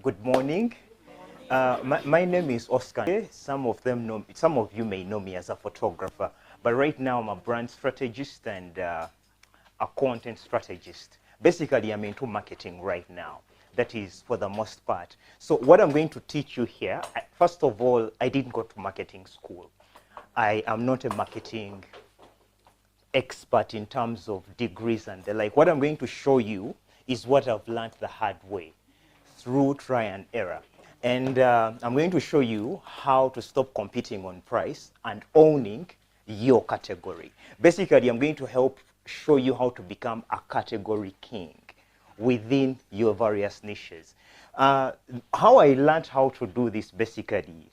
Good morning. My name is Oscar. Some of you may know me as a photographer, but right now I'm a brand strategist and a content strategist. Basically, I'm into marketing right now. That is for the most part. So what I'm going to teach you here, first of all, I didn't go to marketing school. I am not a marketing expert in terms of degrees and the like. What I'm going to show you is what I've learned the hard way through try and error. And I'm going to show you how to stop competing on price and owning your category. Basically, I'm going to help show you how to become a category king within your various niches. How I learned how to do this, basically,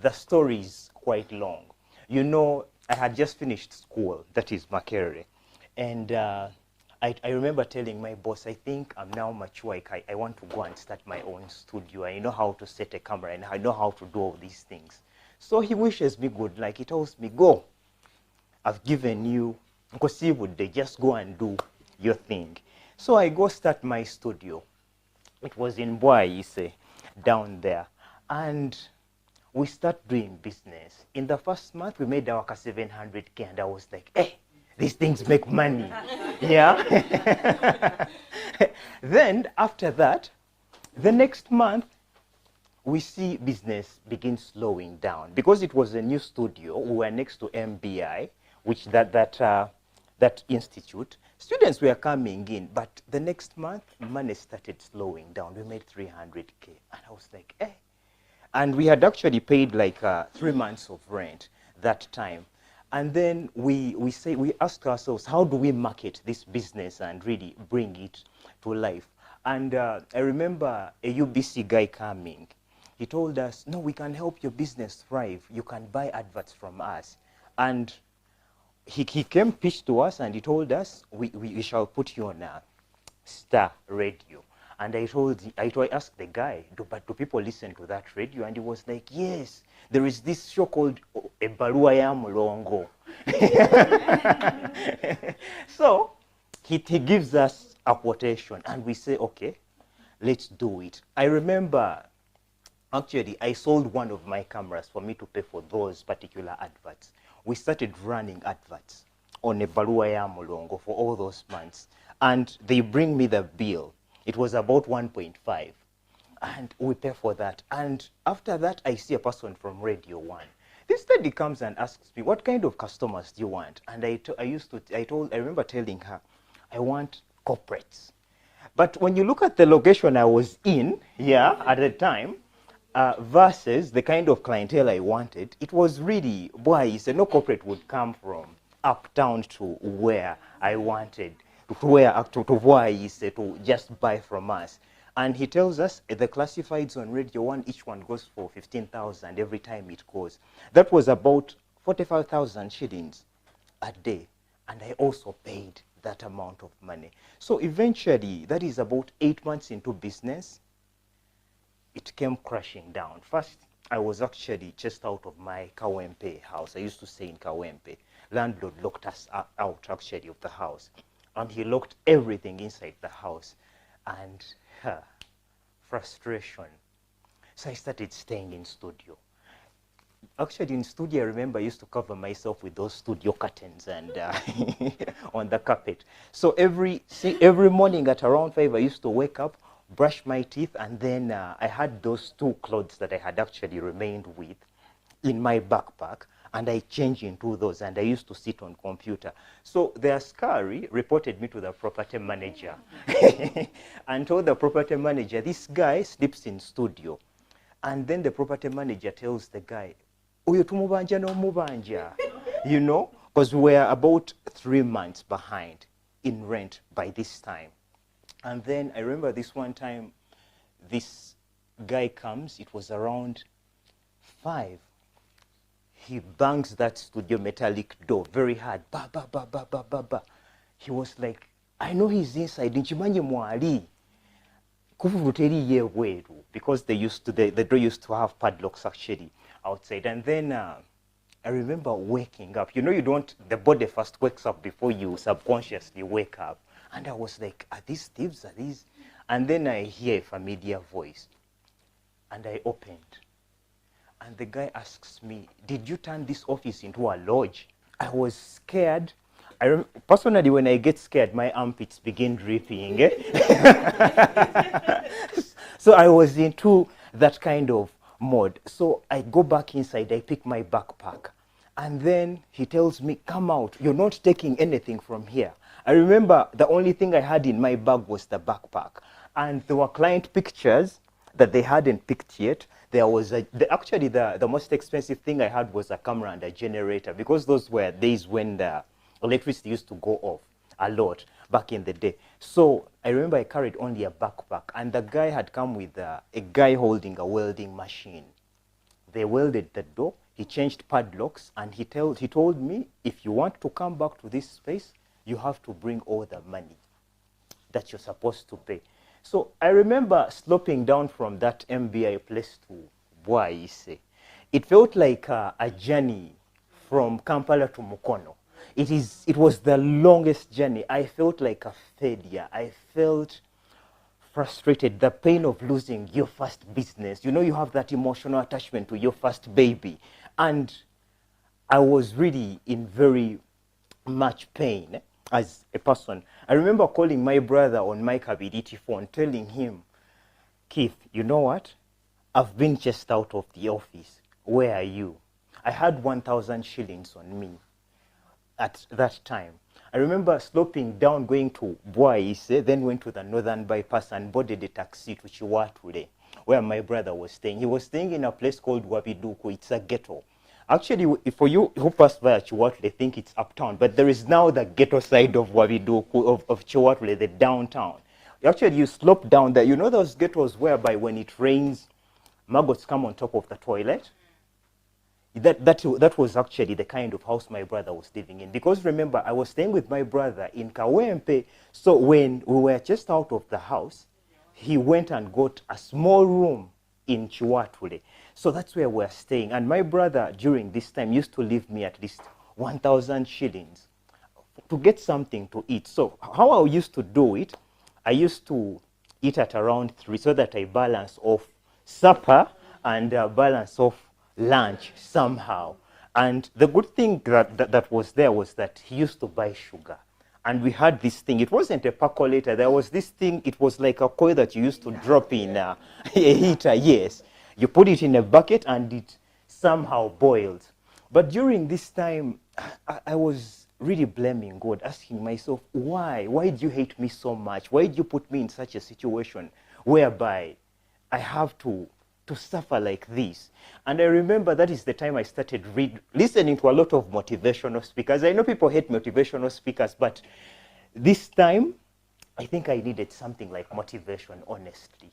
the story is quite long. You know, I had just finished school, that is Makerere, and I remember telling my boss, I think I'm now mature, I want to go and start my own studio. I know how to set a camera and I know how to do all these things. So he wishes me good, like he tells me, go. I've given you, because he would, they just go and do your thing. So I go start my studio. It was in Bwaise, down there. And we start doing business. In the first month, we made our 700K and I was like, hey, these things make money. Yeah. Then after that, the next month, we see business begin slowing down. Because it was a new studio, we were next to MBI, which that institute. Students were coming in, but the next month, money started slowing down. We made 300K. And I was like, eh. And we had actually paid like 3 months of rent that time. And then we asked ourselves, how do we market this business and really bring it to life? And I remember a UBC guy coming. He told us, no, we can help your business thrive. You can buy adverts from us. And he came, pitched to us, and he told us, we shall put you on a Star Radio. And I asked the guy, but do people listen to that radio? And he was like, yes, there is this show called Ebalua ya Mulongo. So he gives us a quotation and we say, okay, let's do it. I remember, actually, I sold one of my cameras for me to pay for those particular adverts. We started running adverts on Ebalua ya Mulongo for all those months. And they bring me the bill. It was about 1.5, and we pay for that. And after that, I see a person from Radio 1. This lady comes and asks me, what kind of customers do you want? And I remember telling her, I want corporates. But when you look at the location I was in, at the time, versus the kind of clientele I wanted, it was really, boy, no corporate would come from uptown to where I wanted. To just buy from us. And he tells us the classifieds on Radio 1, each one goes for 15,000 every time it goes. That was about 45,000 shillings a day. And I also paid that amount of money. So eventually, that is about 8 months into business, it came crashing down. First, I was actually just out of my Kawempe house. I used to stay in Kawempe. Landlord locked us out actually of the house. And he locked everything inside the house. And frustration. So I started staying in studio. Actually, in studio, I remember I used to cover myself with those studio curtains and on the carpet. So every morning at around 5, I used to wake up, brush my teeth, and then I had those 2 clothes that I had actually remained with in my backpack. And I changed into those, and I used to sit on computer. So the askari reported me to the property manager and told the property manager, this guy sleeps in studio. And then the property manager tells the guy, Uyo tumubanja no mubanja. You know, because we were about 3 months behind in rent by this time. And then I remember this one time, this guy comes, it was around 5. He bangs that studio metallic door very hard. Ba, ba, ba, ba, ba, ba, ba. He was like, I know he's inside. Nchimanye mwali. Because the door used to have padlocks actually outside. And then I remember waking up. You know, the body first wakes up before you subconsciously wake up. And I was like, are these thieves? Are these? And then I hear a familiar voice. And I opened. And the guy asks me, did you turn this office into a lodge? I was scared. Personally, when I get scared, my armpits begin dripping. So I was into that kind of mode. So I go back inside, I pick my backpack. And then he tells me, come out, you're not taking anything from here. I remember the only thing I had in my bag was the backpack. And there were client pictures that they hadn't picked yet. There was actually the most expensive thing I had was a camera and a generator, because those were days when the electricity used to go off a lot back in the day. So I remember I carried only a backpack, and the guy had come with a guy holding a welding machine. They welded the door, he changed padlocks, and he told me, if you want to come back to this space, you have to bring all the money that you're supposed to pay. So I remember sloping down from that MBI place to Bwaise. It felt like a journey from Kampala to Mukono. It was the longest journey. I felt like a failure. I felt frustrated, the pain of losing your first business. You know, you have that emotional attachment to your first baby. And I was really in very much pain as a person. I remember calling my brother on my Kabiditi phone, telling him, Keith, you know what? I've been chased out of the office. Where are you? I had 1,000 shillings on me at that time. I remember sloping down, going to Bwaise, then went to the Northern Bypass and boarded a taxi to Chiwature, where my brother was staying. He was staying in a place called Wabiduku. It's a ghetto. Actually, for you who passed by Chiwature, they think it's uptown, but there is now the ghetto side of Wabiduku, of Chiwature, the downtown. Actually, you slope down there. You know those ghettos whereby when it rains, maggots come on top of the toilet? That was actually the kind of house my brother was living in. Because remember, I was staying with my brother in Kawempe. So when we were just out of the house, he went and got a small room in Chiwature. So that's where we're staying. And my brother, during this time, used to leave me at least 1,000 shillings to get something to eat. So how I used to do it, I used to eat at around 3 so that I balance off supper and balance off lunch somehow. And the good thing that was there was that he used to buy sugar. And we had this thing. It wasn't a percolator. There was this thing. It was like a coil that you used to drop in a heater. Yes. You put it in a bucket and it somehow boiled. But during this time, I was really blaming God, asking myself, why? Why did you hate me so much? Why did you put me in such a situation whereby I have to suffer like this? And I remember that is the time I started listening to a lot of motivational speakers. I know people hate motivational speakers, but this time, I think I needed something like motivation, honestly.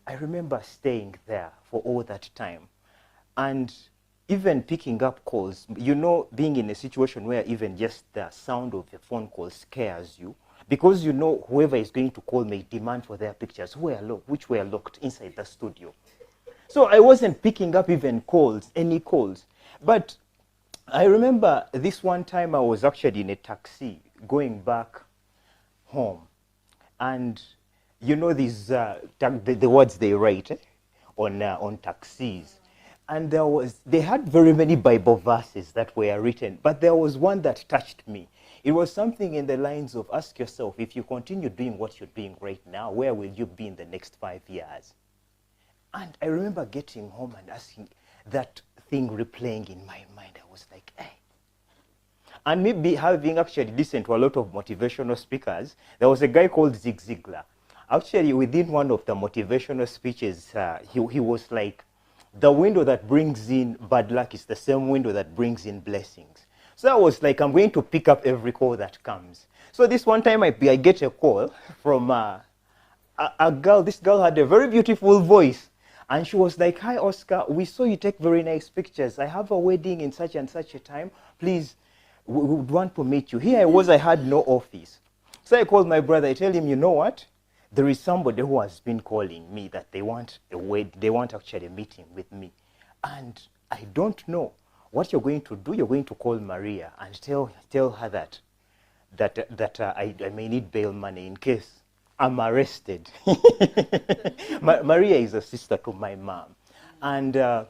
I remember staying there for all that time. And even picking up calls, you know, being in a situation where even just the sound of a phone call scares you, because you know whoever is going to call may demand for their pictures, which were locked inside the studio. So I wasn't picking up even calls, any calls. But I remember this one time I was actually in a taxi going back home. And you know these, the words they write on taxis. And they had very many Bible verses that were written, but there was one that touched me. It was something in the lines of, ask yourself, if you continue doing what you're doing right now, where will you be in the next 5 years? And I remember getting home and asking that thing replaying in my mind. I was like, hey. And maybe having actually listened to a lot of motivational speakers, there was a guy called Zig Ziglar. Actually, within one of the motivational speeches, he was like, the window that brings in bad luck is the same window that brings in blessings. So I was like, I'm going to pick up every call that comes. So this one time I get a call from a girl. This girl had a very beautiful voice. And she was like, hi, Oscar, we saw you take very nice pictures. I have a wedding in such and such a time. Please, we would want to meet you. Here I was, I had no office. So I called my brother. I tell him, you know what? There is somebody who has been calling me that they want a wedding. They want actually a meeting with me. And I don't know what you're going to do. You're going to call Maria and tell her that I may need bail money in case I'm arrested. Maria is a sister to my mom. And I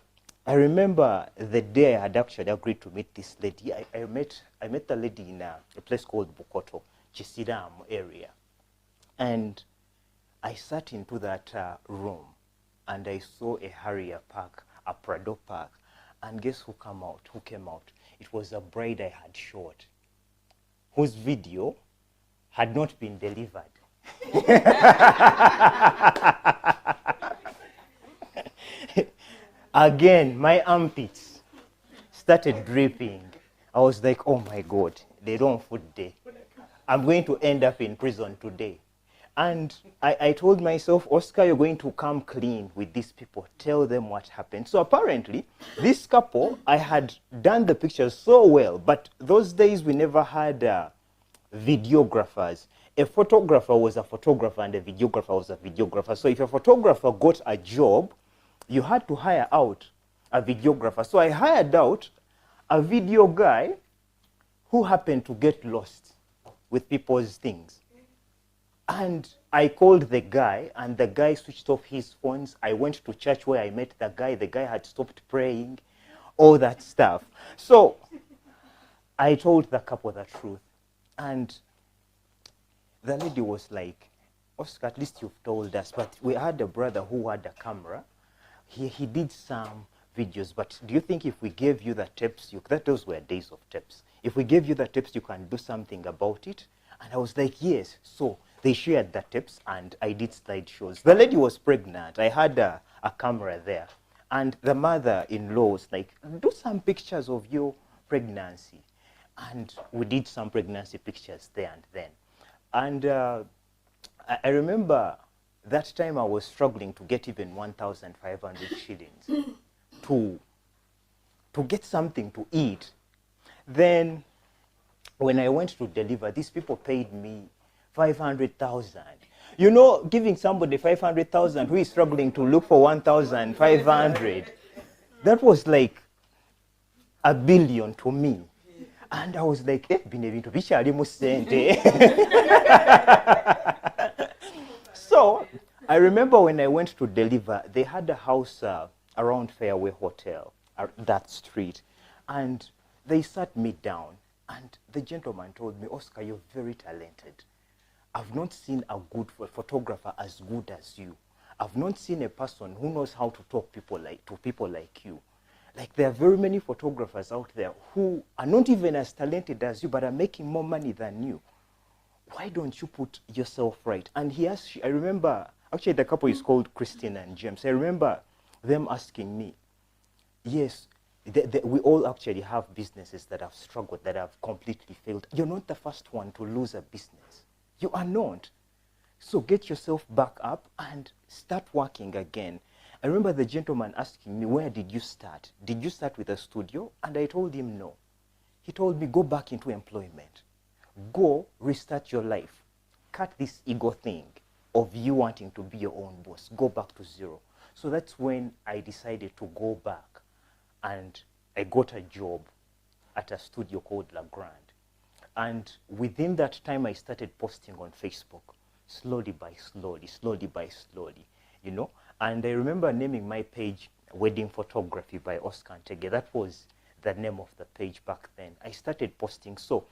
remember the day I had actually agreed to meet this lady. I met the lady in a place called Bukoto, Chisiram area. And I sat into that room and I saw a Harrier Park, a Prado Park. And guess who came out? It was a bride I had shot, whose video had not been delivered. Again, my armpits started dripping. I was like, oh my God, they don't food day. I'm going to end up in prison today. And I told myself, Oscar, you're going to come clean with these people. Tell them what happened. So apparently, this couple, I had done the pictures so well, but those days we never had videographers. A photographer was a photographer and a videographer was a videographer. So if a photographer got a job, you had to hire out a videographer. So I hired out a video guy who happened to get lost with people's things. And I called the guy, and the guy switched off his phones. I went to church where I met the guy. The guy had stopped praying, all that stuff. So I told the couple the truth. And the lady was like, Oscar, at least you've told us. But we had a brother who had a camera. He did some videos. But do you think if we gave you the tapes, those were days of tapes. If we gave you the tapes, you can do something about it? And I was like, yes. So they shared the tapes, and I did slideshows. The lady was pregnant. I had a camera there. And the mother-in-law was like, do some pictures of your pregnancy. And we did some pregnancy pictures there and then. And I remember that time I was struggling to get even 1,500 shillings to get something to eat. Then when I went to deliver, these people paid me 500,000. You know, giving somebody 500,000 who is struggling to look for 1,500, that was like a billion to me. And I was like, So I remember when I went to deliver, they had a house around Fairway Hotel, that street. And they sat me down. And the gentleman told me, Oscar, you're very talented. I've not seen a good photographer as good as you. I've not seen a person who knows how to talk to people like you. Like, there are very many photographers out there who are not even as talented as you, but are making more money than you. Why don't you put yourself right? And I remember, actually the couple is called Christine and James. I remember them asking me, yes, we all actually have businesses that have struggled, that have completely failed. You're not the first one to lose a business. You are not. So get yourself back up and start working again. I remember the gentleman asking me, where did you start? Did you start with a studio? And I told him no. He told me, go back into employment. Go restart your life. Cut this ego thing of you wanting to be your own boss. Go back to zero. So that's when I decided to go back. And I got a job at a studio called La Grande. And within that time, I started posting on Facebook, slowly by slowly, you know. And I remember naming my page Wedding Photography by Oscar Ntege. That was the name of the page back then. I started posting. So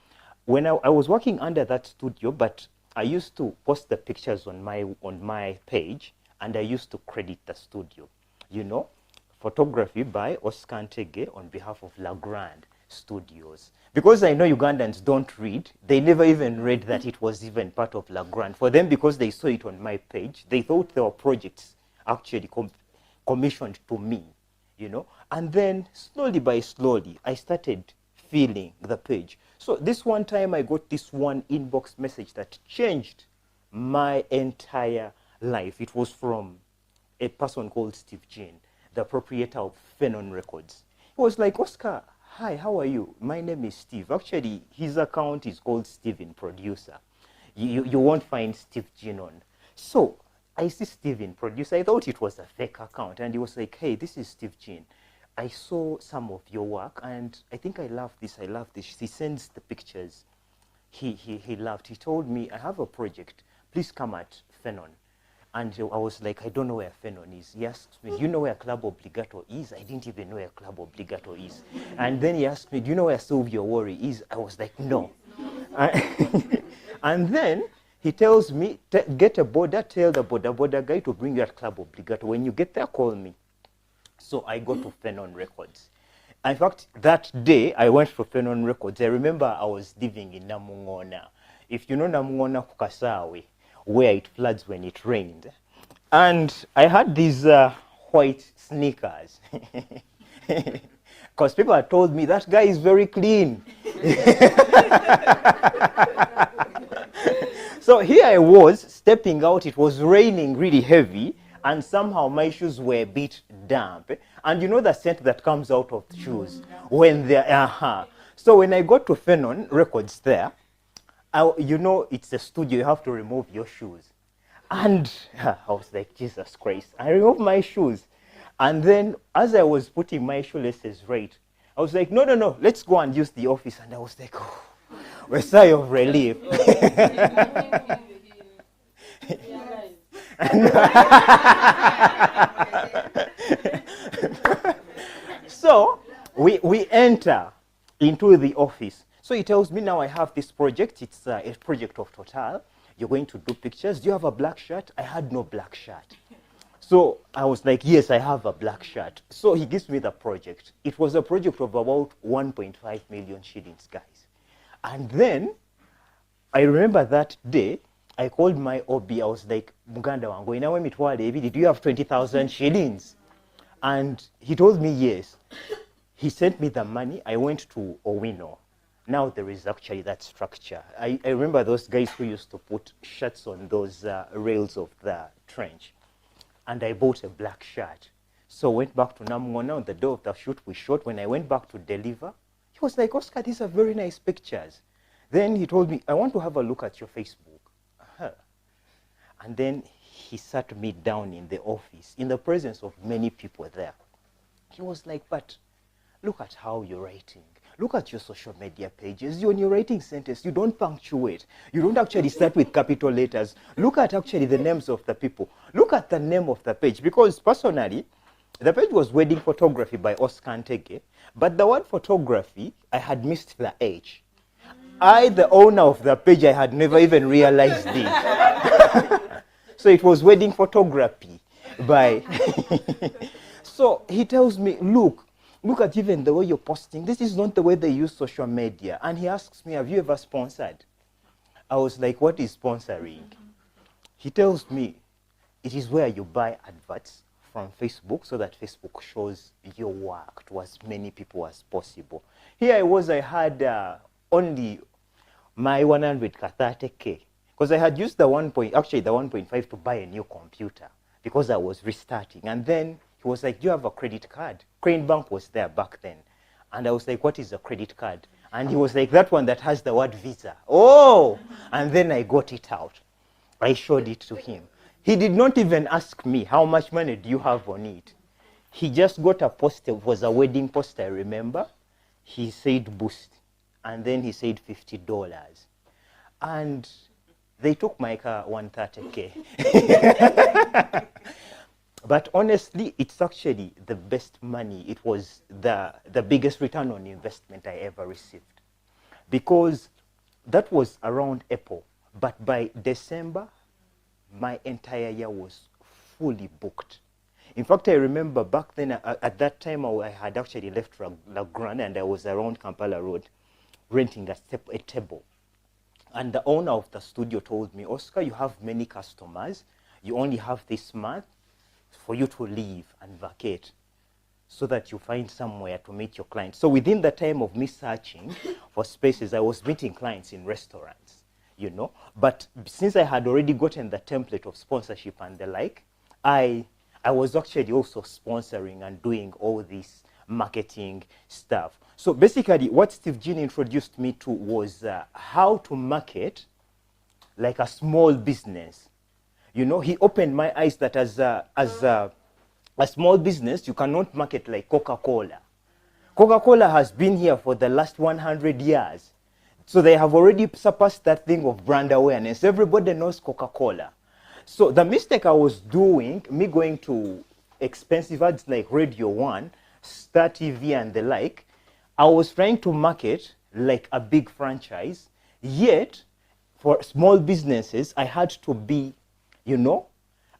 when I was working under that studio, but I used to post the pictures on my page, and I used to credit the studio, you know. Photography by Oscar Ntege on behalf of La Grande Studios. Because I know Ugandans don't read, they never even read that it was even part of La Grande. For them, because they saw it on my page, they thought there were projects actually commissioned to me, you know. And then slowly by slowly, I started feeling the page. So this one time I got this one inbox message that changed my entire life. It was from a person called Steve Jean, the proprietor of Phenon Records. He was like, Oscar, hi, how are you? My name is Steve. Actually, his account is called Steven Producer. You won't find Steve Jean on. So I see Steven Producer. I thought it was a fake account. And he was like, hey, this is Steve Jean. I saw some of your work, and I think I love this. He sends the pictures. He loved. He told me, I have a project. Please come at Phenon. And I was like, I don't know where Phenon is. He asked me, do you know where Club Obligato is? I didn't even know where Club Obligato is. And then he asked me, do you know where Sylvia Worry is? I was like, no. And then he tells me, get a border, tell the border guy to bring you at Club Obligato. When you get there, call me. So I go to Phenon Records. In fact, that day, I went to Phenon Records. I remember I was living in Namungona. If you know Namungona Kukasawe, where it floods when it rained. And I had these white sneakers. Because people had told me, that guy is very clean. So here I was, stepping out. It was raining really heavy. And somehow my shoes were a bit damp. And you know the scent that comes out of shoes when they're, So when I got to Phenon Records there, you know, it's a studio, you have to remove your shoes. And I was like, Jesus Christ. I removed my shoes. And then as I was putting my shoelaces right, I was like, no, let's go and use the office. And I was like, oh, a sigh of relief. So we enter into the office. So he tells me, now I have this project. It's a project of Total. You're going to do pictures. Do you have a black shirt? I had no black shirt. So I was like, yes, I have a black shirt. So he gives me the project. It was a project of about 1.5 million shillings, guys. And then I remember that day, I called my OB. I was like, Muganda wangu, inawe mitwale ebi, did you have 20,000 shillings? And he told me yes. He sent me the money. I went to Owino. Now there is actually that structure. I remember those guys who used to put shirts on those rails of the trench. And I bought a black shirt. So went back to Namungona on the day of the shoot we shot. When I went back to deliver, he was like, Oscar, these are very nice pictures. Then he told me, I want to have a look at your Facebook. And then he sat me down in the office in the presence of many people there. He was like, but look at how you're writing. Look at your social media pages. When you're writing sentence, you don't punctuate. You don't actually start with capital letters. Look at actually the names of the people. Look at the name of the page. Because personally, the page was wedding photography by Oscar Ntege. But the word photography, I had missed the H. I, the owner of the page, I had never even realized it. So it was wedding photography by... So he tells me, look at even the way you're posting. This is not the way they use social media. And he asks me, have you ever sponsored? I was like, what is sponsoring? He tells me, it is where you buy adverts from Facebook so that Facebook shows your work to as many people as possible. Here I was, I had only my 130K. Because I had used the 1.5 to buy a new computer because I was restarting. And then he was like, do you have a credit card? Crane Bank was there back then. And I was like, what is a credit card? And he was like, that one that has the word Visa. Oh! And then I got it out. I showed it to him. He did not even ask me, how much money do you have on it? He just got a poster. It was a wedding poster, I remember. He said boost. And then he said $50. And they took my car 130K. But honestly, it's actually the best money. It was the biggest return on investment I ever received. Because that was around April. But by December, my entire year was fully booked. In fact, I remember back then, at that time, I had actually left La Grande and I was around Kampala Road renting a table. And the owner of the studio told me, Oscar, you have many customers. You only have this month for you to leave and vacate so that you find somewhere to meet your clients. So within the time of me searching for spaces, I was meeting clients in restaurants, you know. But since I had already gotten the template of sponsorship and the like, I was actually also sponsoring and doing all this marketing stuff. So basically what Steve Jean introduced me to was how to market like a small business. You know, he opened my eyes that as a small business, you cannot market like Coca-Cola. Coca-Cola has been here for the last 100 years. So they have already surpassed that thing of brand awareness. Everybody knows Coca-Cola. So the mistake I was doing, me going to expensive ads like Radio 1, Star TV and the like, I was trying to market like a big franchise, yet for small businesses, I had to be, you know,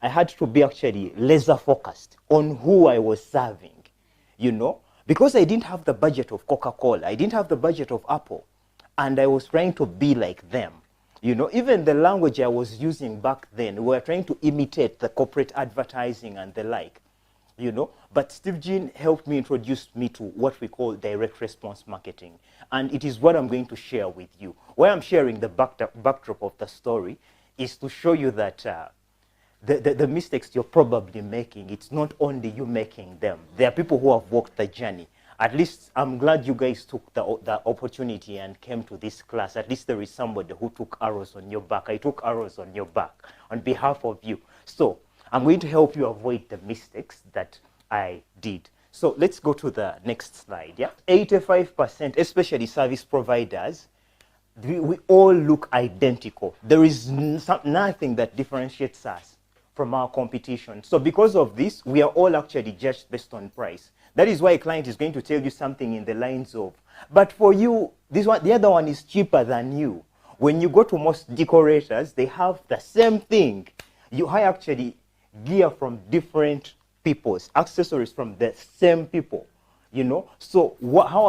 I had to be actually laser focused on who I was serving, you know, because I didn't have the budget of Coca-Cola, I didn't have the budget of Apple, and I was trying to be like them. You know, even the language I was using back then, we were trying to imitate the corporate advertising and the like, you know. But Steve Jean helped me introduce me to what we call direct response marketing. And it is what I'm going to share with you. Why I'm sharing the backdrop of the story is to show you that the mistakes you're probably making, it's not only you making them. There are people who have walked the journey. At least I'm glad you guys took the opportunity and came to this class. At least there is somebody who took arrows on your back. I took arrows on your back on behalf of you. So I'm going to help you avoid the mistakes that I did. So let's go to the next slide. Yeah, 85%, especially service providers, we all look identical. There is nothing that differentiates us from our competition. So because of this, we are all actually judged based on price. That is why a client is going to tell you something in the lines of, but for you, this one, the other one is cheaper than you. When you go to most decorators, they have the same thing. You hire actually gear from different people's, accessories from the same people, you know. So how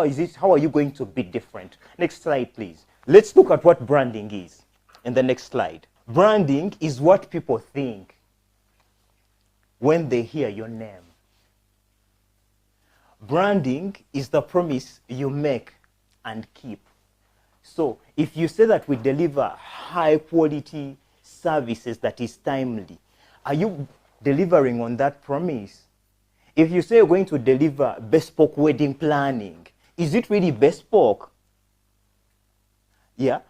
are you going to be different? Next slide, please. Let's look at what branding is in the next slide. Branding is what people think when they hear your name. Branding is the promise you make and keep. So if you say that we deliver high quality services that is timely, are you delivering on that promise? If you say you're going to deliver bespoke wedding planning, is it really bespoke? Yeah.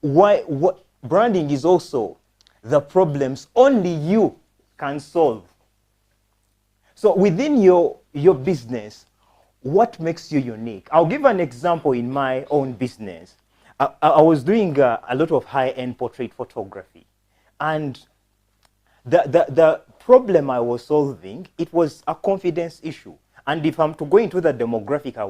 What branding is also the problems only you can solve. So within your business, what makes you unique? I'll give an example in my own business. I was doing a lot of high-end portrait photography. And the problem I was solving, it was a confidence issue. And if I'm to go into the demographic I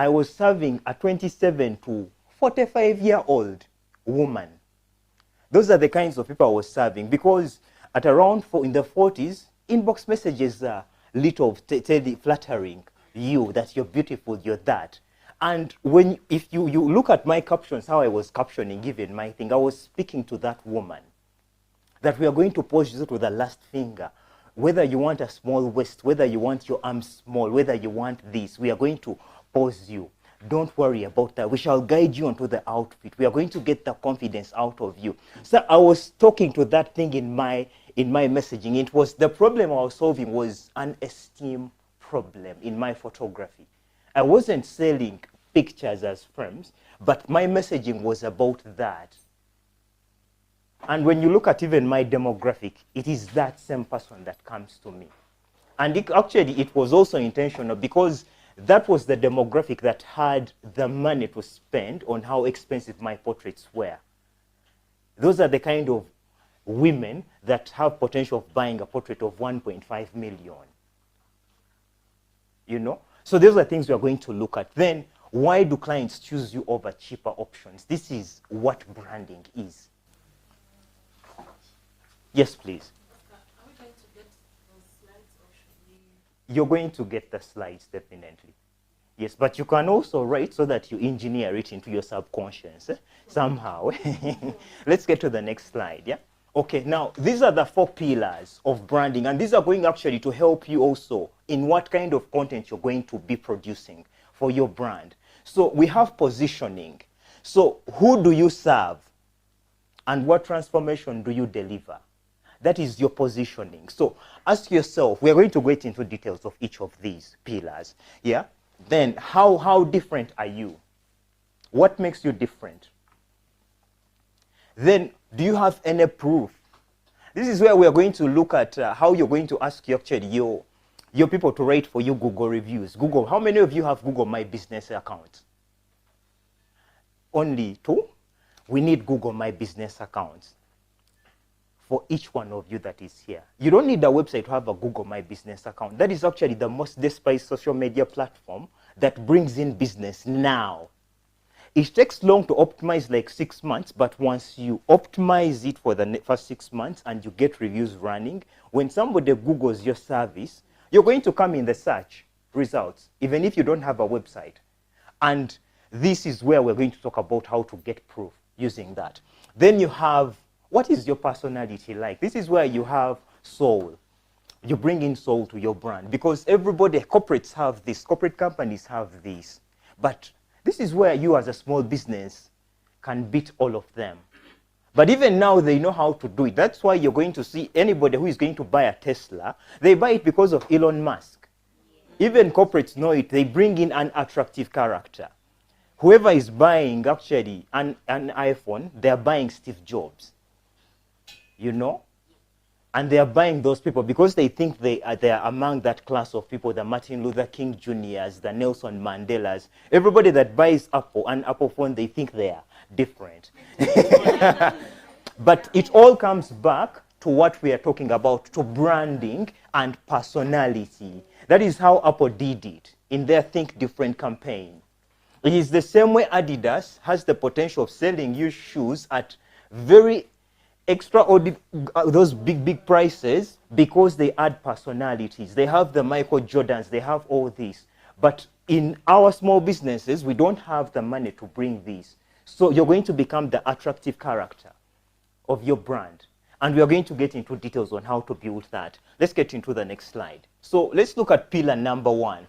was serving a 27 to 45-year-old woman. Those are the kinds of people I was serving, because at around in the 40s, inbox messages are little flattering you, that you're beautiful, you're that. And if you look at my captions, how I was captioning even my thing, I was speaking to that woman that we are going to pose you to the last finger. Whether you want a small waist, whether you want your arms small, whether you want this, we are going to pose you. Don't worry about that. We shall guide you onto the outfit. We are going to get the confidence out of you. So I was talking to that thing in my messaging. It was the problem I was solving was an esteem problem in my photography. I wasn't selling pictures as frames, but my messaging was about that. And when you look at even my demographic, it is that same person that comes to me. And it was also intentional, because that was the demographic that had the money to spend on how expensive my portraits were. Those are the kind of women that have potential of buying a portrait of 1.5 million. You know? So those are things we are going to look at. Then, why do clients choose you over cheaper options? This is what branding is. Yes, please. Are we going to get those slides, or should we? You're going to get the slides, definitely. Yes, but you can also write so that you engineer it into your subconscious somehow. Let's get to the next slide, yeah? Okay, now, these are the 4 pillars of branding, and these are going actually to help you also in what kind of content you're going to be producing for your brand. So we have positioning. So who do you serve? And what transformation do you deliver? That is your positioning. So ask yourself, we're going to get into details of each of these pillars. Yeah? Then how different are you? What makes you different? Then do you have any proof? This is where we are going to look at how you're going to ask your people to write for you Google reviews. Google, how many of you have Google My Business account? Only 2? We need Google My Business accounts. for each one of you that is here. You don't need a website to have a Google My Business account. That is actually the most despised social media platform that brings in business now. It takes long to optimize, like 6 months, but once you optimize it for the first 6 months and you get reviews running, when somebody Googles your service, you're going to come in the search results, even if you don't have a website. And this is where we're going to talk about how to get proof using that. Then you have, what is your personality like? This is where you have soul. You bring in soul to your brand, because everybody, corporates have this, corporate companies have this. But this is where you as a small business can beat all of them. But even now, they know how to do it. That's why you're going to see anybody who is going to buy a Tesla, they buy it because of Elon Musk. Even corporates know it. They bring in an attractive character. Whoever is buying, actually, an iPhone, they're buying Steve Jobs. You know? And they are buying those people because they think they are among that class of people, the Martin Luther King Jr.'s, the Nelson Mandelas. Everybody that buys an Apple phone, they think they are different. But it all comes back to what we are talking about, to branding and personality. That is how Apple did it in their Think Different campaign. It is the same way Adidas has the potential of selling you shoes at very extraordinary, those big prices, because they add personalities. They have the Michael Jordans, they have all this. But in our small businesses, we don't have the money to bring this. So you're going to become the attractive character of your brand. And we are going to get into details on how to build that. Let's get into the next slide. So let's look at pillar number 1.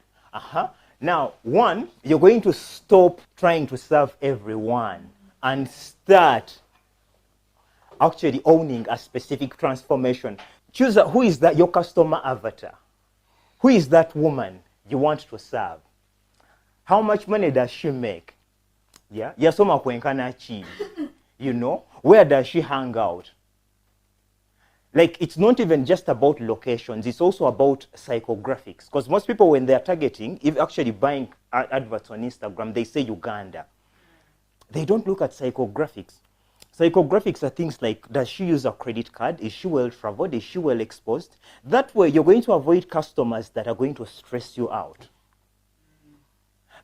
Now, 1, you're going to stop trying to serve everyone and start actually owning a specific transformation. Choose who is that, your customer avatar. Who is that woman you want to serve? How much money does she make? Yeah, yasoma kwenkana chi. You know, where does she hang out? Like, it's not even just about locations, it's also about psychographics. Because most people, when they're targeting, if actually buying adverts on Instagram, they say Uganda. They don't look at psychographics. Psychographics are things like, does she use a credit card? Is she well traveled? Is she well exposed? That way, you're going to avoid customers that are going to stress you out.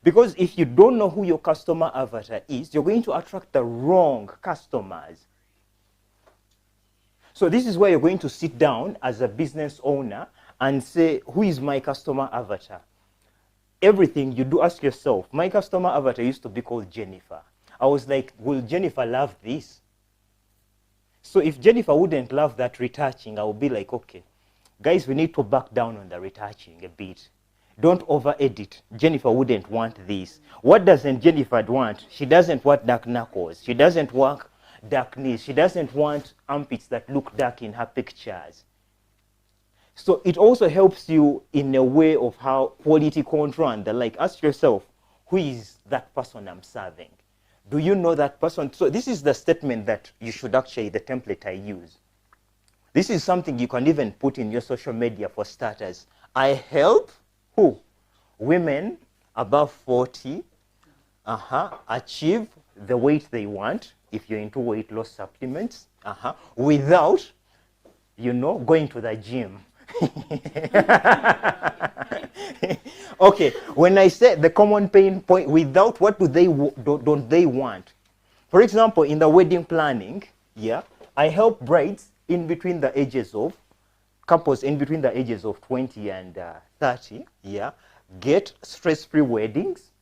Because if you don't know who your customer avatar is, you're going to attract the wrong customers. So this is where you're going to sit down as a business owner and say, who is my customer avatar? Everything you do, ask yourself, my customer avatar used to be called Jennifer. I was like, will Jennifer love this? So if Jennifer wouldn't love that retouching, I would be like, okay, guys, we need to back down on the retouching a bit. Don't over-edit. Jennifer wouldn't want this. What doesn't Jennifer want? She doesn't want dark knuckles. She doesn't want dark knees. She doesn't want armpits that look dark in her pictures. So it also helps you in a way of how quality control and the like. Ask yourself, who is that person I'm serving? Do you know that person? So this is the statement that you should actually, the template I use. This is something you can even put in your social media for starters. I help who? Women above 40 achieve the weight they want, if you're into weight loss supplements, without, you know, going to the gym. Okay, when I say the common pain point, without, what do they don't they want? For example, in the wedding planning, yeah, I help brides in between the ages of, couples in between the ages of 20 and 30, yeah, get stress-free weddings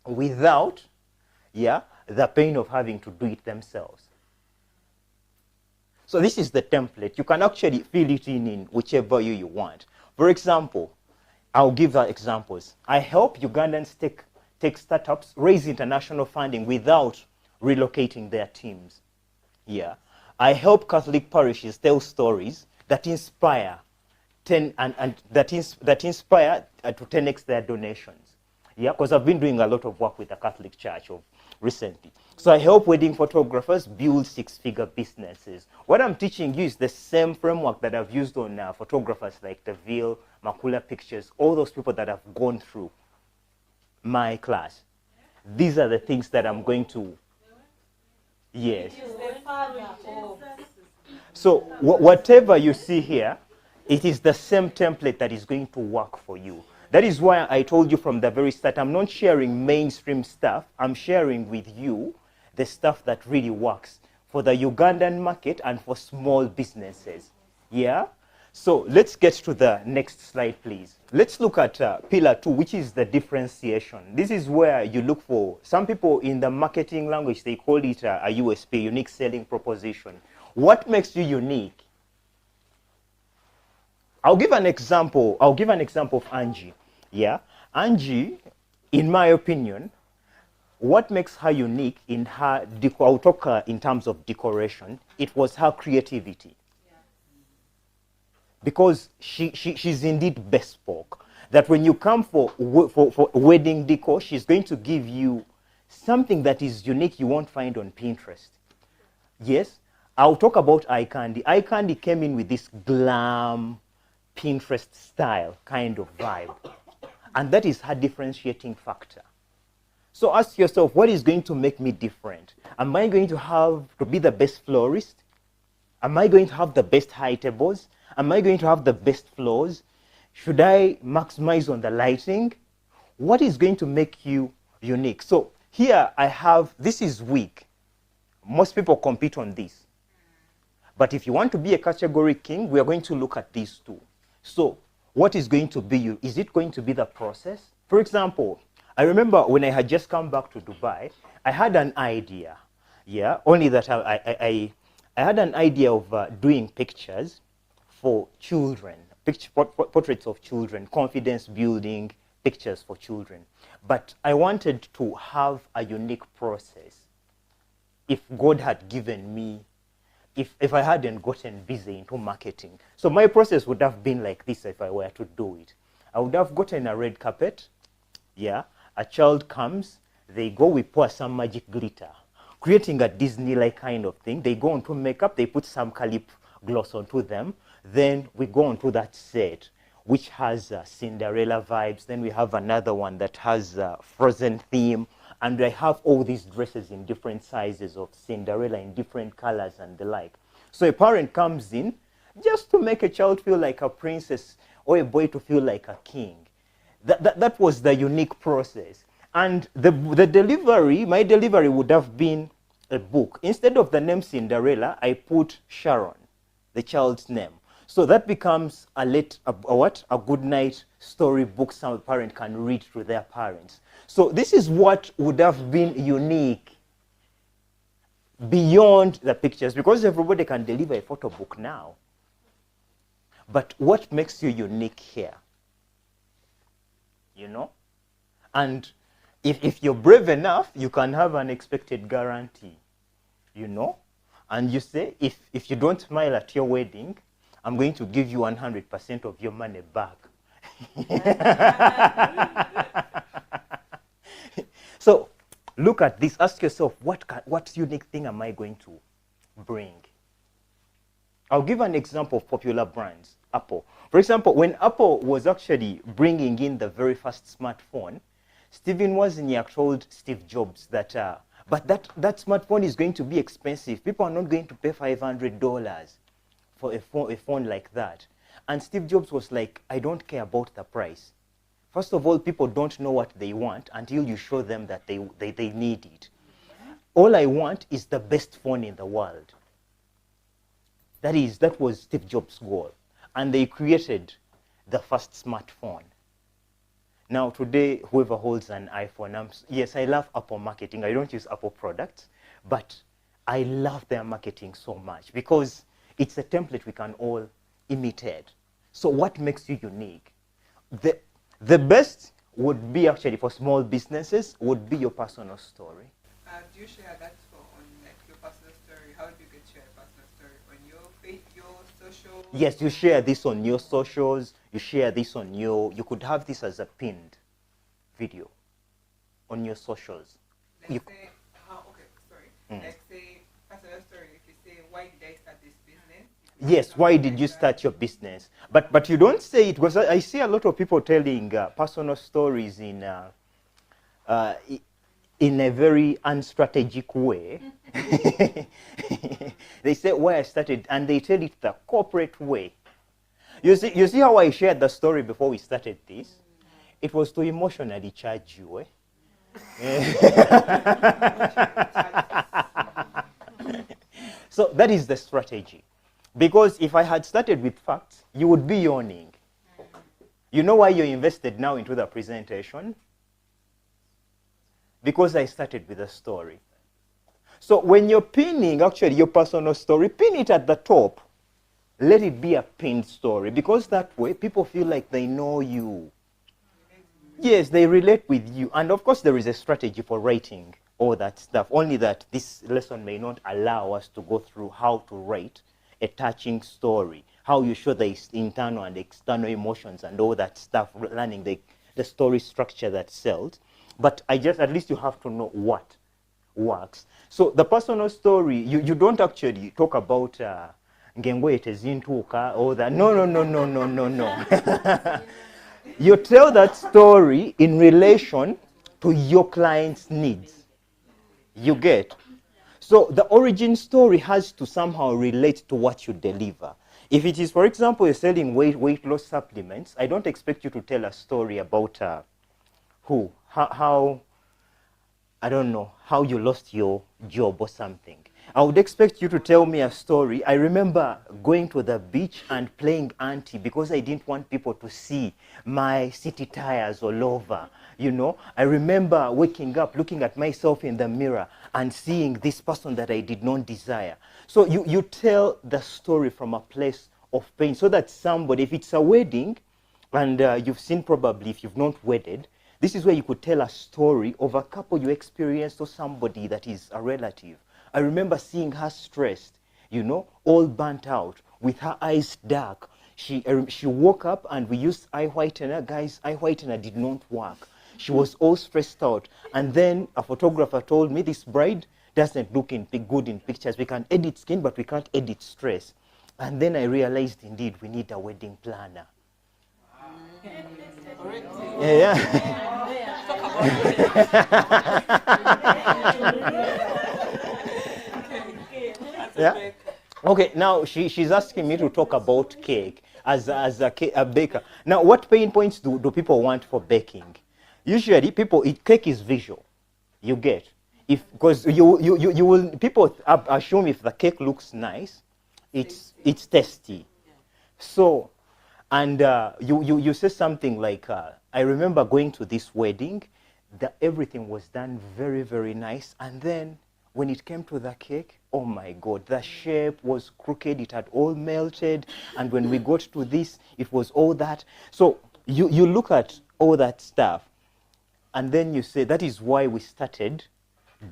without, yeah, the pain of having to do it themselves. So this is the template. You can actually fill it in whichever way you want. For example, I'll give examples. I help Ugandans tech startups raise international funding without relocating their teams. Yeah. I help Catholic parishes tell stories that inspire that inspire to 10x their donations. Yeah, because I've been doing a lot of work with the Catholic Church recently. So I help wedding photographers build 6-figure businesses. What I'm teaching you is the same framework that I've used on photographers like DeVille, Makula Pictures, all those people that have gone through my class. These are the things that I'm going to, yes. So whatever you see here, it is the same template that is going to work for you. That is why I told you from the very start, I'm not sharing mainstream stuff. I'm sharing with you the stuff that really works for the Ugandan market and for small businesses. Yeah? So let's get to the next slide, please. Let's look at pillar 2, which is the differentiation. This is where you look for, some people in the marketing language, they call it a USP, unique selling proposition. What makes you unique? I'll give an example of Angie. Yeah? Angie, in my opinion, what makes her unique in her, I'll talk in terms of decoration, it was her creativity. Because she's indeed bespoke. That when you come for wedding decor, she's going to give you something that is unique you won't find on Pinterest. Yes, I'll talk about eye candy. Eye candy came in with this glam, Pinterest style kind of vibe. And that is her differentiating factor. So ask yourself, what is going to make me different? Am I going to be the best florist? Am I going to have the best high tables? Am I going to have the best floors? Should I maximize on the lighting? What is going to make you unique? So here I have, this is weak. Most people compete on this. But if you want to be a category king, we are going to look at these two. So what is going to be you? Is it going to be the process? For example, I remember when I had just come back to Dubai, I had an idea. Yeah, only that I had an idea of doing pictures for children, portraits of children, confidence building pictures for children. But I wanted to have a unique process. If God had given me, if I hadn't gotten busy into marketing. So my process would have been like this if I were to do it. I would have gotten a red carpet. Yeah, a child comes, they go, we pour some magic glitter, creating a Disney-like kind of thing. They go onto makeup, they put some lip gloss onto them. Then we go onto that set, which has Cinderella vibes. Then we have another one that has Frozen theme. And I have all these dresses in different sizes of Cinderella in different colors and the like. So a parent comes in just to make a child feel like a princess or a boy to feel like a king. That was the unique process. And the delivery, my delivery would have been a book. Instead of the name Cinderella, I put Sharon, the child's name. So that becomes a good night story book some parent can read to their parents. So this is what would have been unique beyond the pictures, because everybody can deliver a photo book now. But what makes you unique here? You know? And if you're brave enough, you can have an expected guarantee. You know? And you say, if you don't smile at your wedding, I'm going to give you 100% of your money back. So look at this. Ask yourself, what unique thing am I going to bring? I'll give an example of popular brands. Apple. For example, when Apple was actually bringing in the very first smartphone, Stephen Wozniak told Steve Jobs that, but that smartphone is going to be expensive. People are not going to pay $500 for a phone like that. And Steve Jobs was like, I don't care about the price. First of all, people don't know what they want until you show them that they need it. All I want is the best phone in the world. That was Steve Jobs' goal. And they created the first smartphone. Now today, whoever holds an iPhone, yes, I love Apple marketing. I don't use Apple products, but I love their marketing so much because it's a template we can all imitate. So what makes you unique? The best would be actually for small businesses would be your personal story. Do you share that on like your personal story? How do you get to share a personal story? On your social? Yes, you share this on your socials. You share this on you could have this as a pinned video on your socials. Like say personal story. If you say, why did I start this business? Yes, why did you start your business? But you don't say it, because I see a lot of people telling personal stories in in a very unstrategic way. They say where I started, and they tell it the corporate way. You see how I shared the story before we started this? It was to emotionally charge you. So that is the strategy. Because if I had started with facts, you would be yawning. You know why you're invested now into the presentation? Because I started with a story. So when you're pinning actually your personal story, pin it at the top. Let it be a pinned story, because that way people feel like they know you. Yes, they relate with you. And of course there is a strategy for writing all that stuff. Only that this lesson may not allow us to go through how to write a touching story, how you show the internal and external emotions and all that stuff, learning the story structure that sells. But at least you have to know what works. So the personal story, you don't actually talk about Ngengwete Zintuka or that. No. You tell that story in relation to your client's needs. You get? So the origin story has to somehow relate to what you deliver. If it is, for example, you're selling weight loss supplements, I don't expect you to tell a story about how I don't know, how you lost your job or something. I would expect you to tell me a story. I remember going to the beach and playing auntie because I didn't want people to see my city tires all over. You know, I remember waking up, looking at myself in the mirror and seeing this person that I did not desire. So you tell the story from a place of pain so that somebody, if it's a wedding, and you've seen probably if you've not wedded, this is where you could tell a story of a couple you experienced or somebody that is a relative. I remember seeing her stressed, you know, all burnt out, with her eyes dark. She woke up and we used eye whitener. Guys, eye whitener did not work. She was all stressed out. And then a photographer told me, this bride doesn't look good in pictures. We can edit skin, but we can't edit stress. And then I realized, indeed, we need a wedding planner. Yeah. Yeah. Okay, now she's asking me to talk about cake as a baker. Now, what pain points do people want for baking? Usually, cake is visual. You get, because you will, people assume if the cake looks nice, it's tasty. So, and you say something like, I remember going to this wedding, everything was done very, very nice, and then when it came to the cake, oh my God, the shape was crooked, it had all melted, and when we got to this, it was all that. So you look at all that stuff, and then you say, that is why we started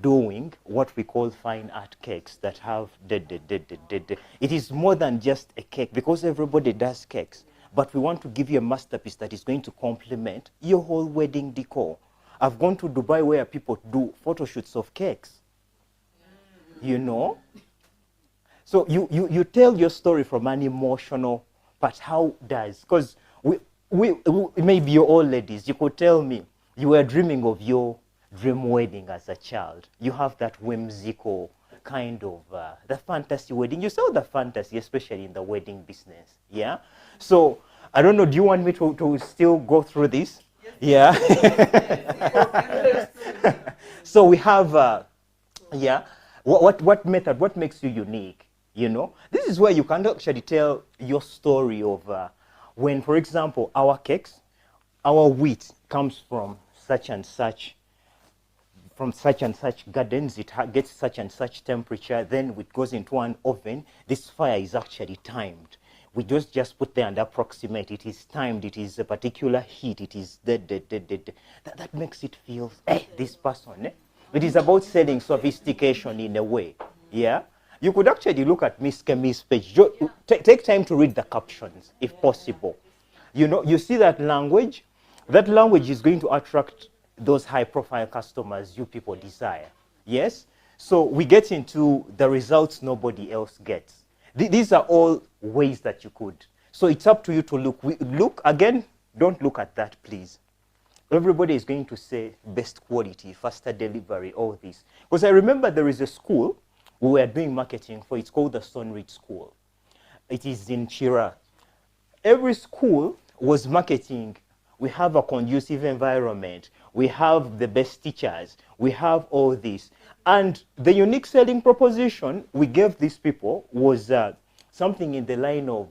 doing what we call fine art cakes that have It is more than just a cake, because everybody does cakes. But we want to give you a masterpiece that is going to complement your whole wedding decor. I've gone to Dubai where people do photo shoots of cakes. You know? So you tell your story from an emotional, but how does? Because we maybe you're all ladies, you could tell me you were dreaming of your dream wedding as a child. You have that whimsical kind of the fantasy wedding. You sell the fantasy, especially in the wedding business. Yeah? So, I don't know, do you want me to still go through this? Yes. Yeah? So we have, yeah, what method, what makes you unique? You know? This is where you can actually tell your story of when, for example, our cakes, our wheat comes from such and such gardens, it gets such and such temperature, then it goes into an oven. This fire is actually timed. We just put there and approximate. It is timed, it is a particular heat, it is that makes it feel, this person. It is about selling sophistication in a way. Yeah? You could actually look at Miss Kemi's page. Take time to read the captions, if possible. You know, you see that language? That language is going to attract those high-profile customers you people desire. Yes? So we get into the results nobody else gets. These are all ways that you could. So it's up to you to look. Look, again, don't look at that, please. everybody is going to say best quality, faster delivery, all this. Because I remember there is a school we were doing marketing for. It's called the Stonebridge School. It is in Chira. Every school was marketing. We have a conducive environment. We have the best teachers. We have all this. And the unique selling proposition we gave these people was something in the line of,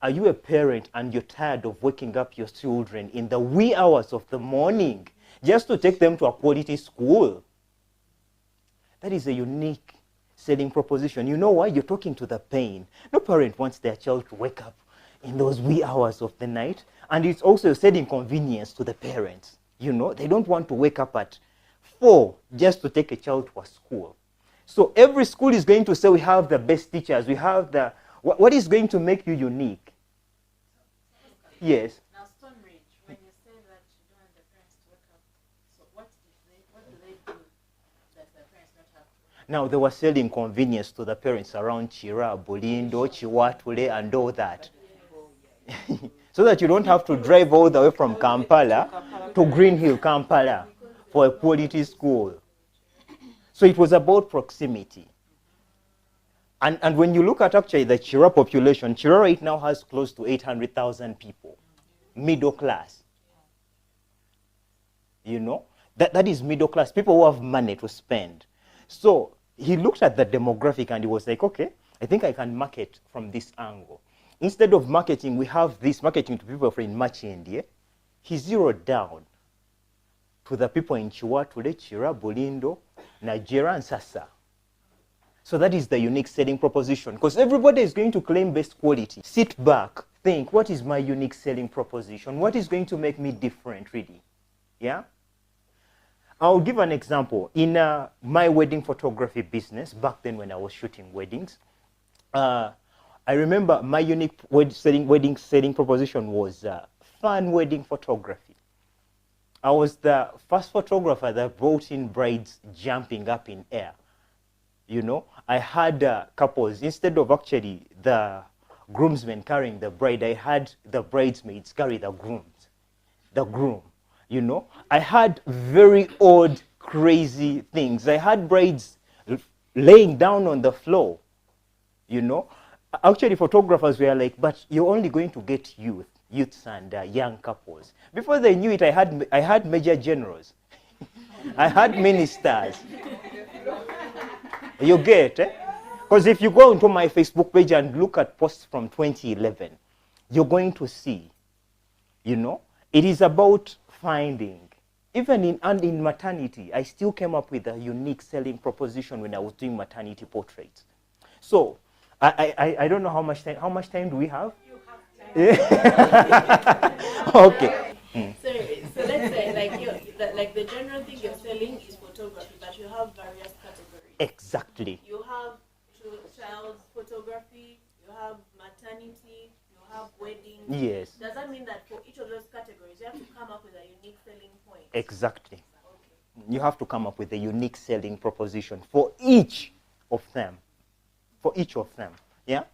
are you a parent and you're tired of waking up your children in the wee hours of the morning just to take them to a quality school? That is a unique selling proposition. You know why? You're talking to the pain. No parent wants their child to wake up in those wee hours of the night. And it's also a selling convenience to the parents. You know, they don't want to wake up at 4 just to take a child to a school. So every school is going to say we have the best teachers. We have the... What is going to make you unique? Yes. Now, Stonebridge, when you say that you don't want the parents to wake up, so what do they do that the parents not have to? Now, they were selling convenience to the parents around Chira, Bolindo, Chiwatule, and all that. So that you don't have to drive all the way from Kampala to Green Hill, Kampala, for a quality school. So it was about proximity. And when you look at actually the Chira population, Chira right now has close to 800,000 people, middle class. You know, that is middle class, people who have money to spend. So he looked at the demographic and he was like, okay, I think I can market from this angle. Instead of marketing, we have this marketing to people from Machindi. He zeroed down to the people in Chiwatule, Chira, Bolindo, Nigeria, and Sasa. So that is the unique selling proposition, because everybody is going to claim best quality. Sit back, think, what is my unique selling proposition? What is going to make me different, really? Yeah? I'll give an example. In my wedding photography business, back then when I was shooting weddings, I remember my unique wedding selling proposition was fun wedding photography. I was the first photographer that brought in brides jumping up in air. You know, I had couples, instead of actually the groomsmen carrying the bride, I had the bridesmaids carry the groom, you know. I had very odd, crazy things. I had brides laying down on the floor, you know. Actually, photographers were like, but you're only going to get youths and young couples. Before they knew it, I had major generals. I had ministers. You get, eh? Because if you go into my Facebook page and look at posts from 2011, you're going to see, you know, it is about finding. Even in maternity, I still came up with a unique selling proposition when I was doing maternity portraits. So, I don't know how much time do we have? You have time. Okay. So let's say like the general thing you're selling is photography, but you have various categories. Exactly. You have child photography, you have maternity, you have wedding. Yes. Does that mean that for each of those categories you have to come up with a unique selling point? Exactly. Okay. You have to come up with a unique selling proposition for each of them. For each of them. Yeah?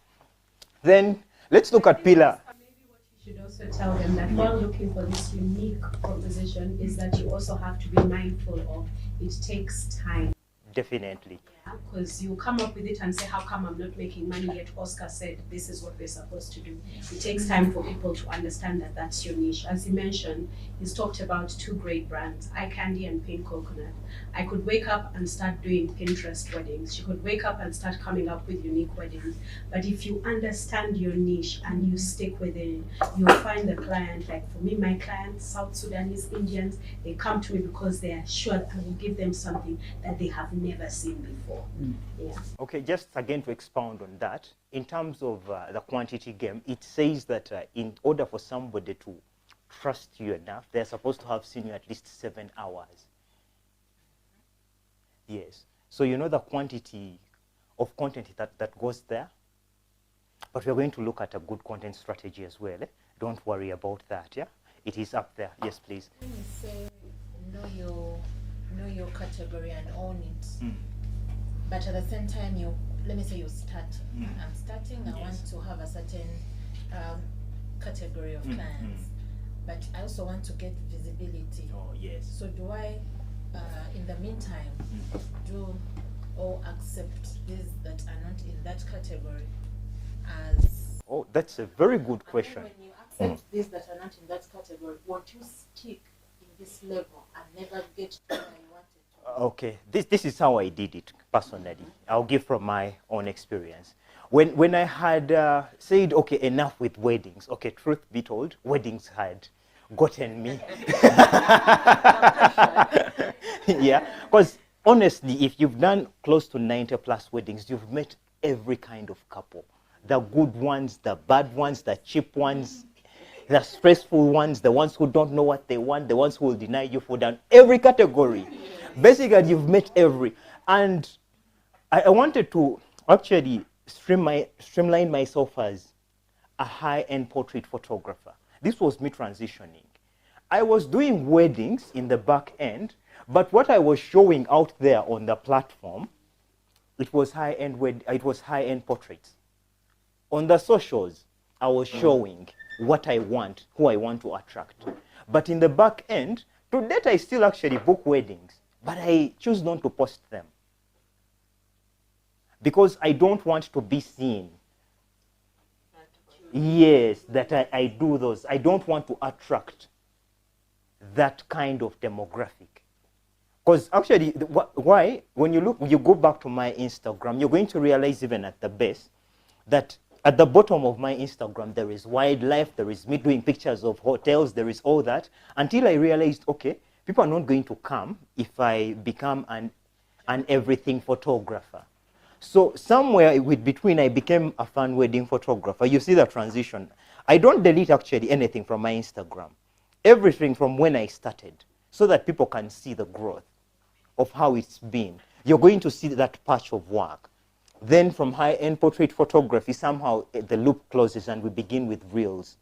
Then let's look at pillar. Maybe what you should also tell them that while looking for this unique proposition is that you also have to be mindful of it takes time. Definitely. Because you come up with it and say, how come I'm not making money yet? Oscar said, this is what we're supposed to do. It takes time for people to understand that that's your niche. As he mentioned, he's talked about 2 great brands, Eye Candy and Pink Coconut. I could wake up and start doing Pinterest weddings. She could wake up and start coming up with unique weddings. But if you understand your niche and you stick with it, you'll find the client. Like for me, my clients, South Sudanese, Indians, they come to me because they are sure I will give them something that they have never seen before. Yeah. Okay, just again to expound on that, in terms of the quantity game, it says that in order for somebody to trust you enough, they're supposed to have seen you at least 7 hours. Yes. So you know the quantity of content that goes there? But we're going to look at a good content strategy as well. Eh? Don't worry about that, yeah? It is up there. Yes, please. When you say know your category and own it, but at the same time, let me say you're starting. I'm starting, I want to have a certain category of clients. but I also want to get visibility. Oh, yes. So do I, in the meantime, do or accept these that are not in that category as... Oh, that's a very good And question. then when you accept these that are not in that category, won't you stick in this level and never get to where you wanted to? Okay, this is how I did it personally. I'll give from my own experience. When I had said, okay, enough with weddings. Okay, truth be told, weddings had gotten me. Yeah, because honestly, if you've done close to 90 plus weddings, you've met every kind of couple. The good ones, the bad ones, the cheap ones, the stressful ones, the ones who don't know what they want, the ones who will deny you food, and every category. Basically, you've met every. And I wanted to actually streamline myself as a high-end portrait photographer. This was me transitioning. I was doing weddings in the back end, but what I was showing out there on the platform, it was high-end portraits. On the socials, I was showing what I want, who I want to attract. But in the back end, to date, I still actually book weddings, but I choose not to post them because I don't want to be seen. Yes, that I do those. I don't want to attract that kind of demographic. Because actually, why? When you go back to my Instagram, you're going to realize even at the base that at the bottom of my Instagram, there is wildlife, there is me doing pictures of hotels, there is all that, until I realized, okay, people are not going to come if I become an everything photographer. So somewhere between, I became a fun wedding photographer. You see the transition. I don't delete actually anything from my Instagram. Everything from when I started, so that people can see the growth of how it's been. You're going to see that patch of work. Then from high-end portrait photography, somehow the loop closes and we begin with reels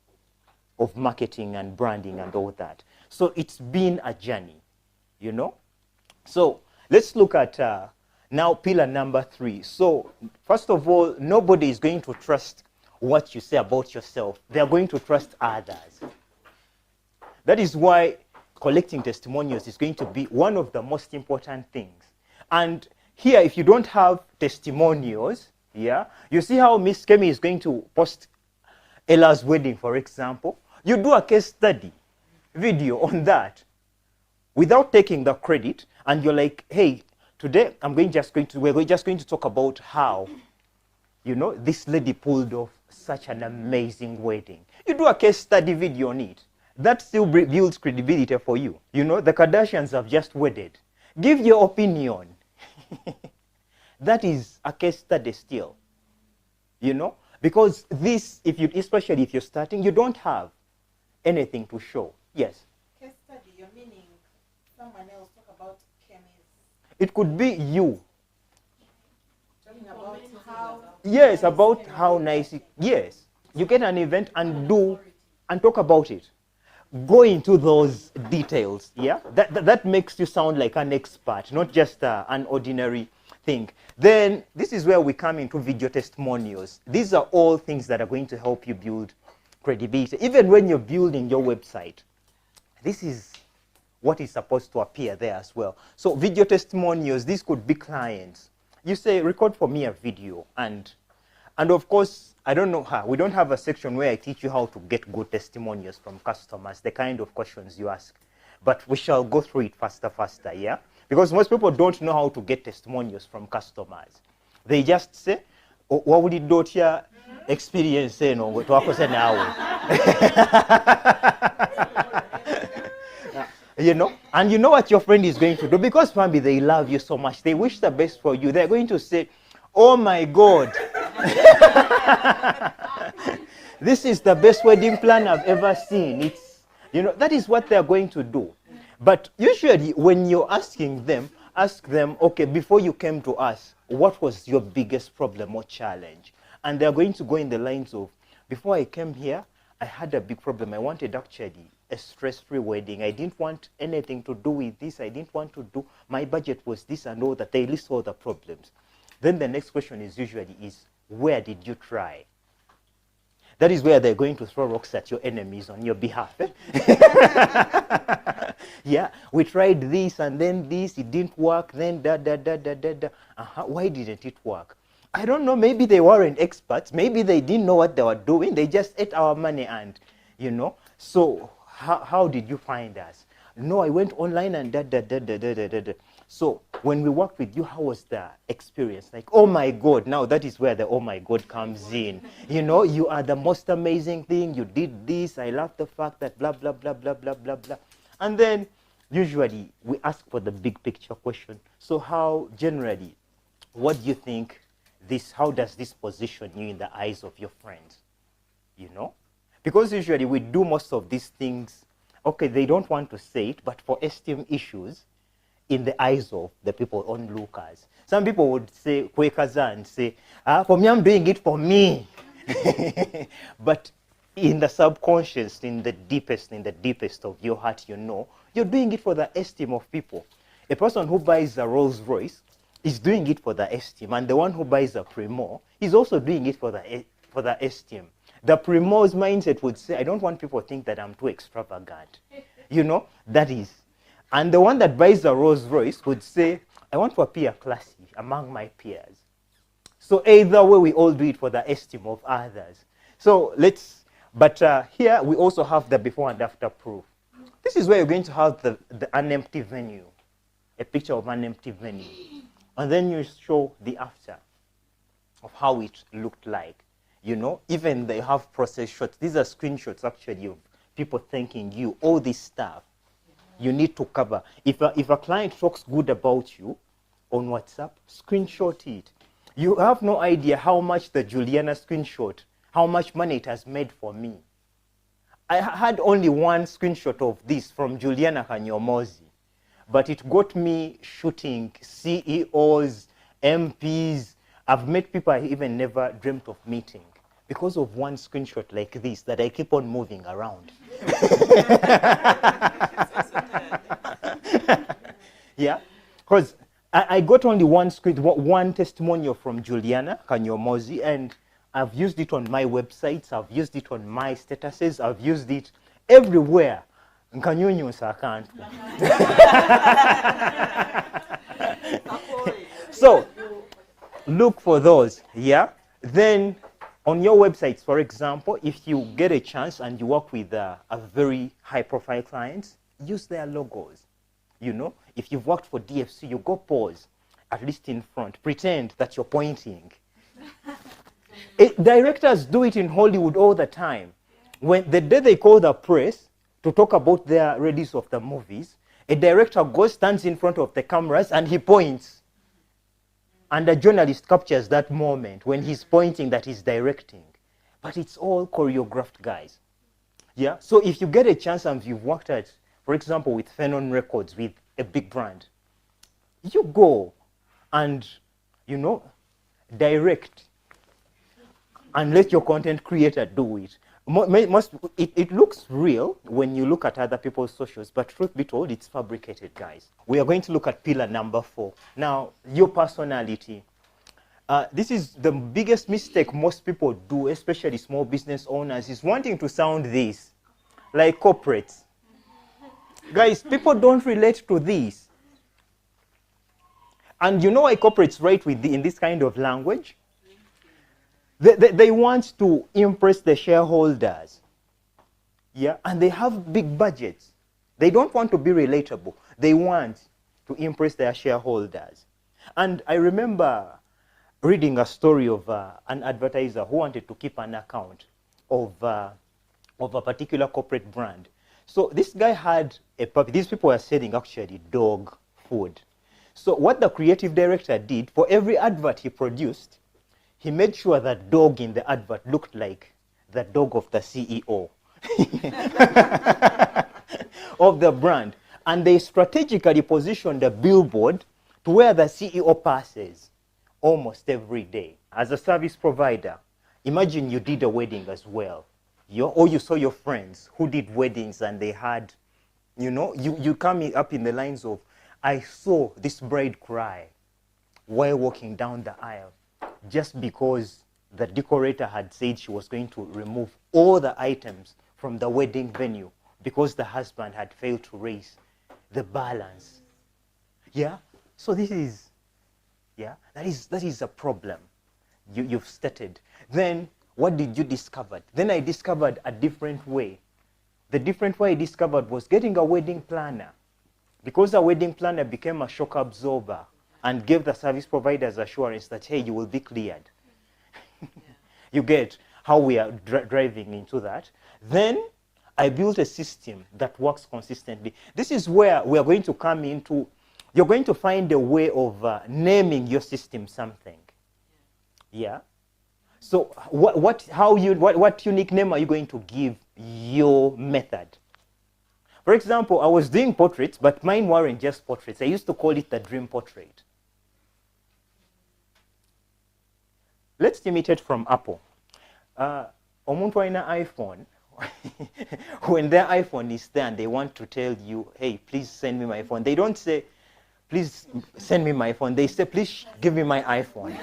of marketing and branding and all that. So it's been a journey, you know? So let's look at now pillar number 3. So first of all, nobody is going to trust what you say about yourself. They're going to trust others. That is why collecting testimonials is going to be one of the most important things. And here, if you don't have testimonials, yeah, you see how Miss Kemi is going to post Ella's wedding, for example. You do a case study video on that without taking the credit, and you're like, hey, today we're just going to talk about how, you know, this lady pulled off such an amazing wedding. You do a case study video on it. That still builds credibility for you. You know, the Kardashians have just wedded. Give your opinion. That is a case study still. You know, because this, especially if you're starting, you don't have anything to show. Yes. Case study, you're meaning someone else talk about Kemi's. It could be you. Talking about how. Yes, about how nice it. Yes, you get an event and talk about it. Go into those details. Yeah, that makes you sound like an expert, not just an ordinary thing. Then this is where we come into video testimonials. These are all things that are going to help you build credibility. Even when you're building your website, this is what is supposed to appear there as well. So video testimonials, these could be clients. You say, record for me a video, and of course, I don't know how. We don't have a section where I teach you how to get good testimonials from customers, the kind of questions you ask. But we shall go through it faster, yeah? Because most people don't know how to get testimonials from customers. They just say, what would it do to your experience? No, to wako now. You know, and you know what your friend is going to do, because maybe they love you so much, they wish the best for you. They're going to say, oh my God, this is the best wedding plan I've ever seen. It's, you know, that is what they're going to do. But usually when you're asking them, ask them, okay, before you came to us, what was your biggest problem or challenge? And they're going to go in the lines of, before I came here, I had a big problem. I wanted actually a stress-free wedding. I didn't want anything to do with this. I didn't want to do, my budget was this and all that. They list all the problems. Then the next question is usually, where did you try? That is where they're going to throw rocks at your enemies on your behalf. Yeah, we tried this and then this, it didn't work, then da da da da da da. Why didn't it work? I don't know, maybe they weren't experts, maybe they didn't know what they were doing, they just ate our money and, So how did you find us? No, I went online and da da da da da da da. So when we worked with you, how was the experience? Like, oh my God, now that is where the oh my God comes in. You are the most amazing thing, you did this, I love the fact that blah, blah, blah, blah, blah, blah, blah. And then usually we ask for the big picture question. So how generally, what do you think how does this position you in the eyes of your friends? Because usually we do most of these things, okay, they don't want to say it, but for esteem issues, in the eyes of the people onlookers. Some people would say, Kwekaza, and say, for me, I'm doing it for me. But in the subconscious, in the deepest of your heart, you're doing it for the esteem of people. A person who buys a Rolls Royce is doing it for the esteem, and the one who buys a Primo is also doing it for the esteem. The Primo's mindset would say, I don't want people to think that I'm too extravagant. That is. And the one that buys a Rolls Royce would say, I want to appear classy among my peers. So either way, we all do it for the esteem of others. So here we also have the before and after proof. This is where you're going to have an empty venue, a picture of an empty venue. And then you show the after of how it looked like. Even they have process shots. These are screenshots actually of people thanking you, all this stuff. You need to cover. If a client talks good about you on WhatsApp, screenshot it. You have no idea how much the Juliana screenshot, how much money it has made for me. I had only one screenshot of this from Juliana Kanyomozi, but it got me shooting CEOs, MPs. I've met people I even never dreamt of meeting because of one screenshot like this that I keep on moving around. Yeah, because I got only one testimonial from Juliana Kanyomozi, and I've used it on my websites, I've used it on my statuses, I've used it everywhere. So look for those, yeah? Then on your websites, for example, if you get a chance and you work with a very high-profile client, use their logos. If you've worked for DFC, you go pause, at least in front. Pretend that you're pointing. Directors do it in Hollywood all the time. When the day they call the press to talk about their release of the movies, a director stands in front of the cameras, and he points. And a journalist captures that moment when he's pointing that he's directing. But it's all choreographed, guys. Yeah? So if you get a chance and you've worked at, for example, with Phenon Records, with a big brand, you go and, direct and let your content creator do it. It looks real when you look at other people's socials, but truth be told, it's fabricated, guys. We are going to look at pillar number 4. Now, your personality. This is the biggest mistake most people do, especially small business owners, is wanting to sound this, like corporates. Guys, people don't relate to this. And you know why corporates write in this kind of language? They want to impress the shareholders. Yeah, and they have big budgets. They don't want to be relatable. They want to impress their shareholders. And I remember reading a story of an advertiser who wanted to keep an account of a particular corporate brand. So this guy had a puppy. These people were selling actually dog food. So what the creative director did, for every advert he produced, he made sure that dog in the advert looked like the dog of the CEO of the brand. And they strategically positioned a billboard to where the CEO passes almost every day. As a service provider, imagine you did a wedding as well. Or you saw your friends who did weddings and they had, you come up in the lines of, I saw this bride cry while walking down the aisle just because the decorator had said she was going to remove all the items from the wedding venue because the husband had failed to raise the balance. Yeah? So this is, yeah, that is a problem you've stated. Then what did you discover? Then I discovered a different way. The different way I discovered was getting a wedding planner, because a wedding planner became a shock absorber and gave the service providers assurance that, hey, you will be cleared. You get how we are driving into that. Then I built a system that works consistently. This is where we are going to come into, you're going to find a way of naming your system something. Yeah? So what unique name are you going to give your method? For example, I was doing portraits, but mine weren't just portraits. I used to call it the dream portrait. Let's imitate from Apple. Omuntu alina iPhone, when their iPhone is there and they want to tell you, hey, please send me my phone, they don't say, please send me my phone. They say, please give me my iPhone.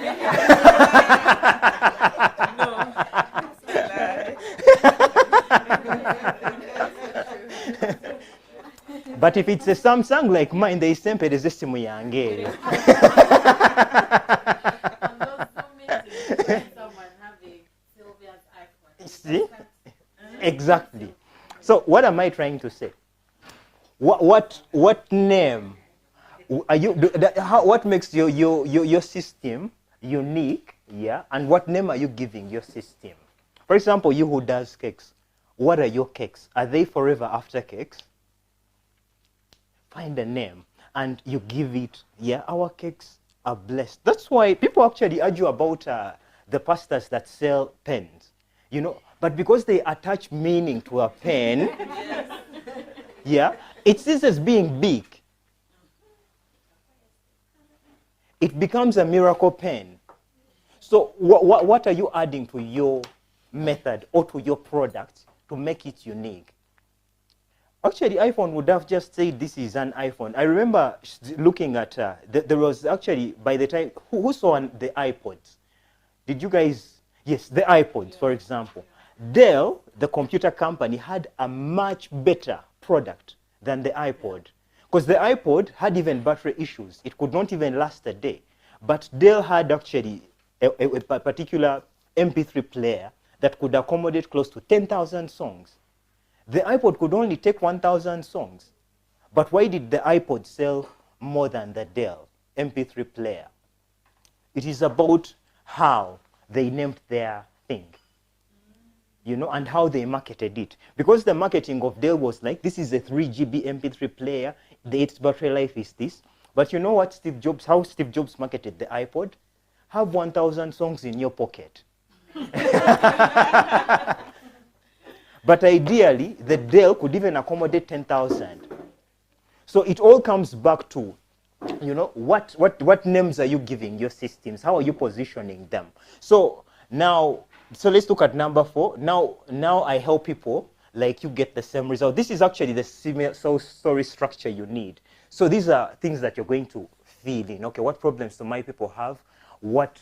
But if it's a Samsung like mine, they say, mpeleze simu yange. See? Exactly. So what am I trying to say? What name are you? What makes your system unique? Yeah, and what name are you giving your system? For example, you who does cakes, what are your cakes? Are they forever after cakes? Find a name and you give it. Yeah, our cakes are blessed. That's why people actually argue about the pastors that sell pens. You know, but because they attach meaning to a pen, yeah, it ceases being big. It becomes a miracle pen. So what are you adding to your method or to your product to make it unique? Actually, iPhone would have just said this is an iPhone. I remember looking at, there was actually, by the time, who saw the iPods? Did you guys? Yes, the iPods, for example. Dell, the computer company, had a much better product than the iPod. Because the iPod had even battery issues. It could not even last a day. But Dell had actually a particular MP3 player that could accommodate close to 10,000 songs. The iPod could only take 1,000 songs. But why did the iPod sell more than the Dell MP3 player? It is about how they named their thing, you know, and how they marketed it. Because the marketing of Dell was like, this is a 3 GB MP3 player, its battery life is this. But you know what how Steve Jobs marketed the iPod? Have 1,000 songs in your pocket. But ideally, the Dell could even accommodate 10,000. So it all comes back to, you know, what names are you giving your systems? How are you positioning them? So now, let's look at number 4. Now I help people like you get the same result. This is actually the similar story structure you need. So these are things that you're going to fill in. Okay, what problems do my people have? What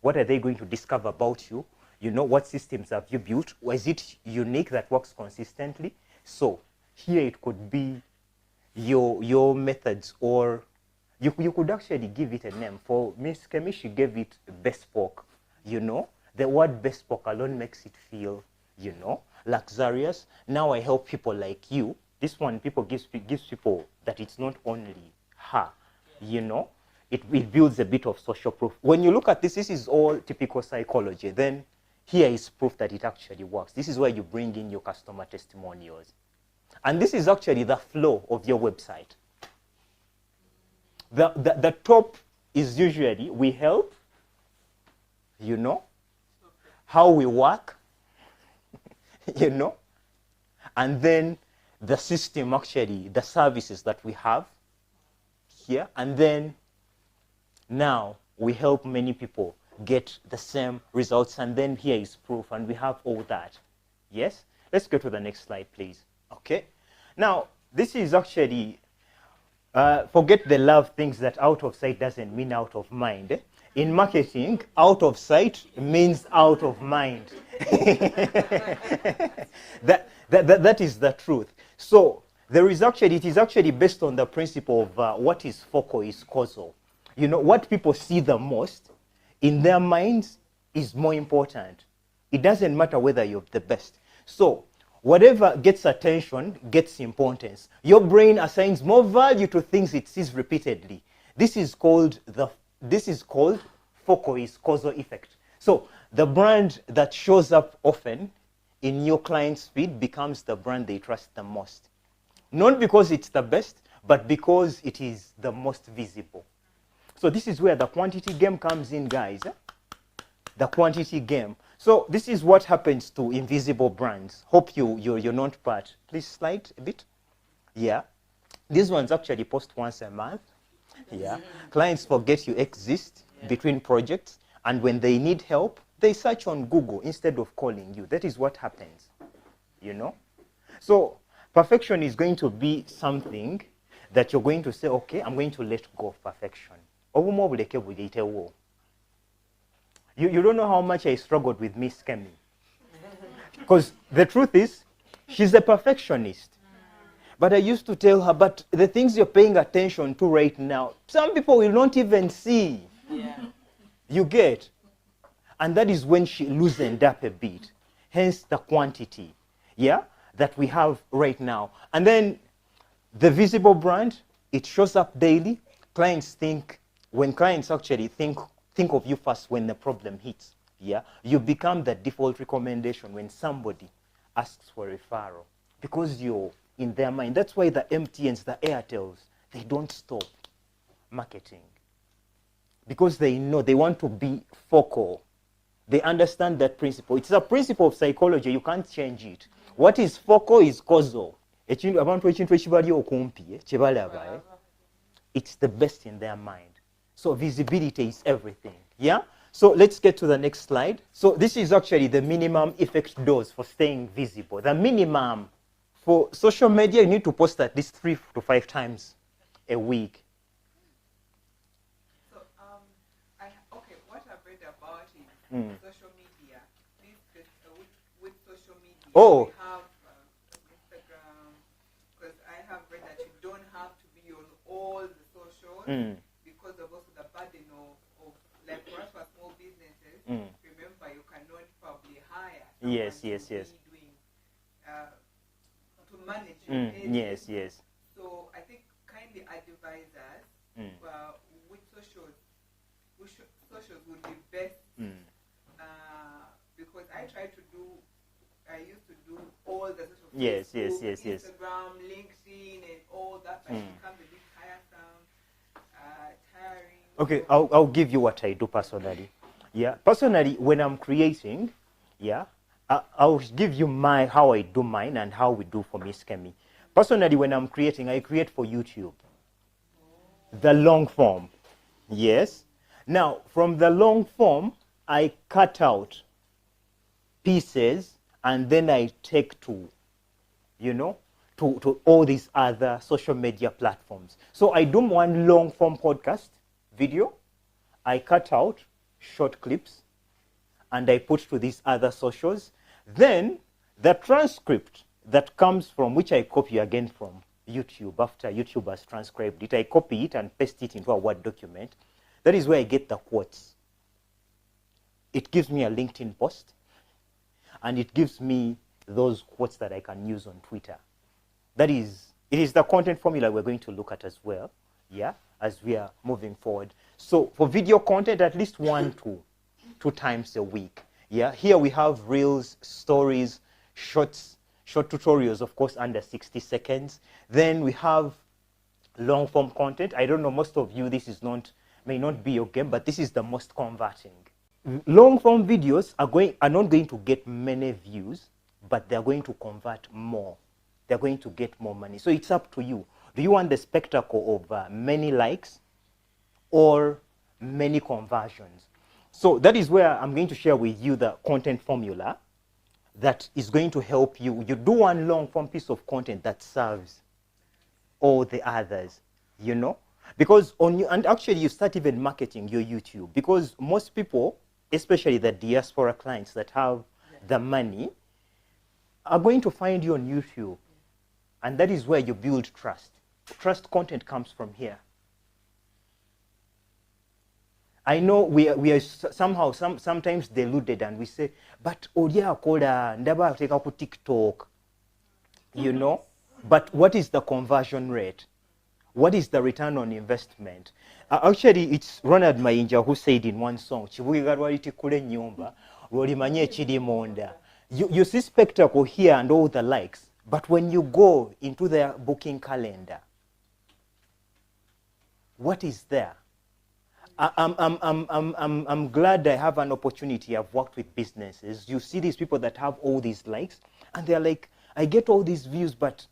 are they going to discover about you? You know, what systems have you built? Or is it unique that works consistently? So here it could be your methods, or you could actually give it a name. For Miss Kemi, she gave it bespoke. You know, the word bespoke alone makes it feel, you know, luxurious. Now I help people like you. This one, people gives people that it's not only her, you know. It builds a bit of social proof. When you look at this is all typical psychology. Then here is proof that it actually works. This is where you bring in your customer testimonials. And this is actually the flow of your website. The top is usually we help, you know, how we work, you know, and then the system actually, the services that we have here, and then now we help many people get the same results, and then here is proof, and we have all that. Yes? Let's go to the next slide, please. Okay? Now, this is actually, forget the love things that out of sight doesn't mean out of mind. In marketing, out of sight means out of mind. That is the truth. So it is actually based on the principle of what is focal is causal. You know, what people see the most in their minds is more important. It doesn't matter whether you're the best. So whatever gets attention gets importance. Your brain assigns more value to things it sees repeatedly. This is called focal is causal effect. So the brand that shows up often in your client's feed becomes the brand they trust the most. Not because it's the best, but because it is the most visible. So this is where the quantity game comes in, guys. The quantity game. So this is what happens to invisible brands. Hope you're not part. Please slide a bit. Yeah. These ones actually post once a month. Yeah. Clients forget you exist between projects, and when they need help, they search on Google instead of calling you. That is what happens. You know? So perfection is going to be something that you're going to say, okay, I'm going to let go of perfection. You don't know how much I struggled with Miss Kemi. Because the truth is, she's a perfectionist. But I used to tell her, but the things you're paying attention to right now, some people will not even see. Yeah. You get? And that is when she loosened up a bit. Hence the quantity, that we have right now. And then the visible brand, it shows up daily. When clients actually think of you first when the problem hits, you become the default recommendation when somebody asks for a referral. Because you're in their mind. That's why the MTNs, the Airtels, they don't stop marketing. Because they know they want to be focal. They understand that principle. It's a principle of psychology. You can't change it. What is focal is causal. It's the best in their mind. So visibility is everything. Yeah? So let's get to the next slide. So this is actually the minimum effect dose for staying visible. The minimum for social media, you need to post at least 3 to 5 times a week. So, what I've read about is social media. With social media, Oh. we have Instagram, because I have read that you don't have to be on all the socials because of also the burden of like for us for small businesses. Remember, you cannot probably hire someone Yes. to be doing to manage your pages. Yes. So I think kindly advise us which socials would be best because I used to do all the social Yes. Instagram, LinkedIn, and all that, but it becomes a bit tiresome, tiring. Okay, I'll give you what I do personally. Yeah, personally, when I'm creating, I'll give you how I do mine and how we do for Miss Kemi. Personally, when I'm creating, I create for YouTube. The long form. Yes. Now, from the long form, I cut out pieces and then I take to all these other social media platforms. So I do one long form podcast video. I cut out short clips and I put to these other socials. Then the transcript that comes from, which I copy again from YouTube, after YouTube has transcribed it, I copy it and paste it into a Word document. That is where I get the quotes. It gives me a LinkedIn post, and it gives me those quotes that I can use on Twitter. It is the content formula we're going to look at as well, as we are moving forward. So for video content, at least 1 to 2 times a week. Here we have reels, stories, short tutorials, of course, under 60 seconds. Then we have long form content. I don't know, most of you, may not be your game, but this is the most converting. Long form videos are not going to get many views, but they're going to convert more. They're going to get more money. So it's up to you. Do you want the spectacle of many likes or many conversions? So that is where I'm going to share with you the content formula that is going to help you. You do one long form piece of content that serves all the others, Because on you, and actually you start even marketing your YouTube, because most people, especially the diaspora clients that have the money, are going to find you on YouTube. And that is where you build trust. Trust content comes from here. I know we are somehow sometimes deluded and we say, but Odia Koda ndaba take up TikTok, you know. But what is the conversion rate? What is the return on investment? Actually, it's Ronald Mayinja who said in one song, you see spectacle here and all the likes, but when you go into their booking calendar, what is there? I'm glad I have an opportunity. I've worked with businesses. You see these people that have all these likes, and they're like, I get all these views, but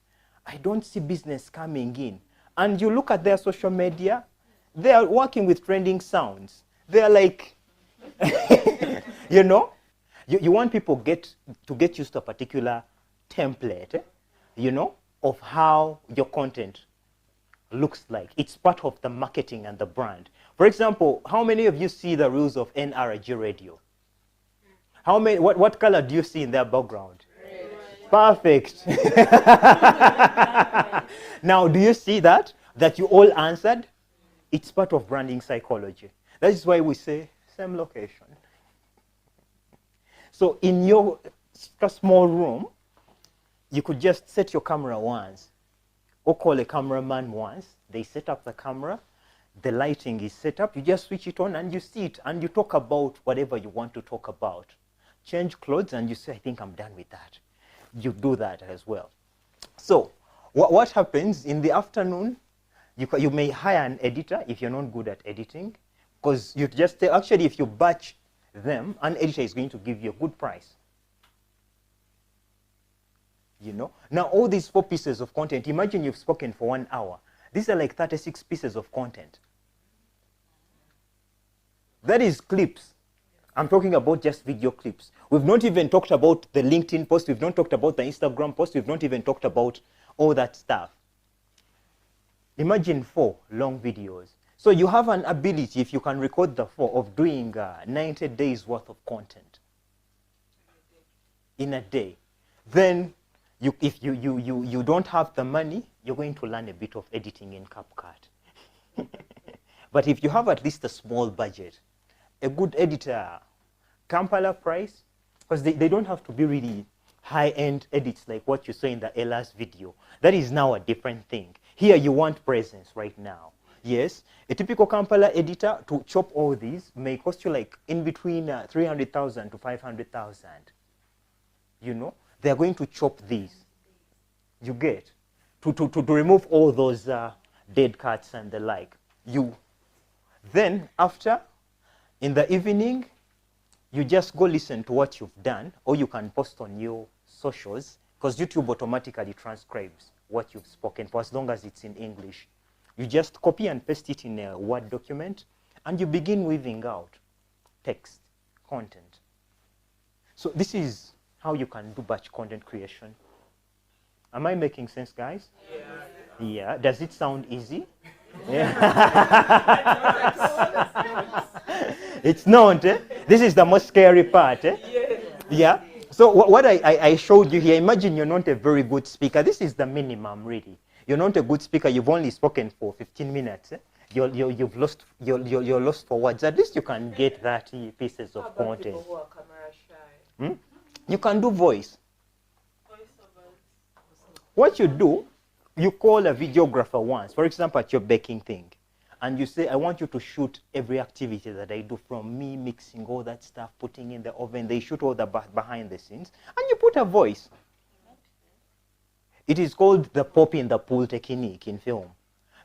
I don't see business coming in. And you look at their social media, they are working with trending sounds. They're like, you know, you want people to get used to a particular template, you know, of how your content looks like. It's part of the marketing and the brand. For example, how many of you see the rules of NRG radio? How many? What color do you see in their background? Red. Perfect. Now, do you see that you all answered? It's part of branding psychology. That is why we say same location. So in your small room, you could just set your camera once, or call a cameraman once. They set up the camera. The lighting is set up. You just switch it on and you see it, and you talk about whatever you want to talk about. Change clothes and you say, I think I'm done with that. You do that as well. So what happens in the afternoon, you may hire an editor if you're not good at editing, because you just actually, if you batch them, an editor is going to give you a good price. You know? Now, all these 4 pieces of content, imagine you've spoken for 1 hour. These are like 36 pieces of content. That is clips. I'm talking about just video clips. We've not even talked about the LinkedIn post. We've not talked about the Instagram post. We've not even talked about all that stuff. Imagine 4 long videos. So you have an ability, if you can record the 4, of doing 90 days worth of content in a day. Then if you don't have the money, you're going to learn a bit of editing in CapCut. But if you have at least a small budget, a good editor, Kampala price, because they don't have to be really high-end edits like what you saw in the Ella's video. That is now a different thing. Here you want presence right now. Yes, a typical Kampala editor to chop all these may cost you like in between 300,000 to 500,000. You know, they're going to chop these. You get to remove all those dead cuts and the like. Then after, in the evening, you just go listen to what you've done, or you can post on your socials, because YouTube automatically transcribes what you've spoken for as long as it's in English. You just copy and paste it in a Word document, and you begin weaving out text, content. So this is how you can do batch content creation. Am I making sense, guys? Yeah. Yeah. Does it sound easy? Yeah. It's not. Eh? This is the most scary part. Eh? Yeah. So what I showed you here, imagine you're not a very good speaker. This is the minimum, really. You're not a good speaker. You've only spoken for 15 minutes. Eh? You're lost for words. At least you can get 30 pieces of content. People who are camera shy? You can do voice. What you do, you call a videographer once, for example, at your baking thing, and you say, I want you to shoot every activity that I do, from me mixing all that stuff, putting in the oven. They shoot all the behind the scenes, and you put a voice. It is called the pop in the pool technique in film.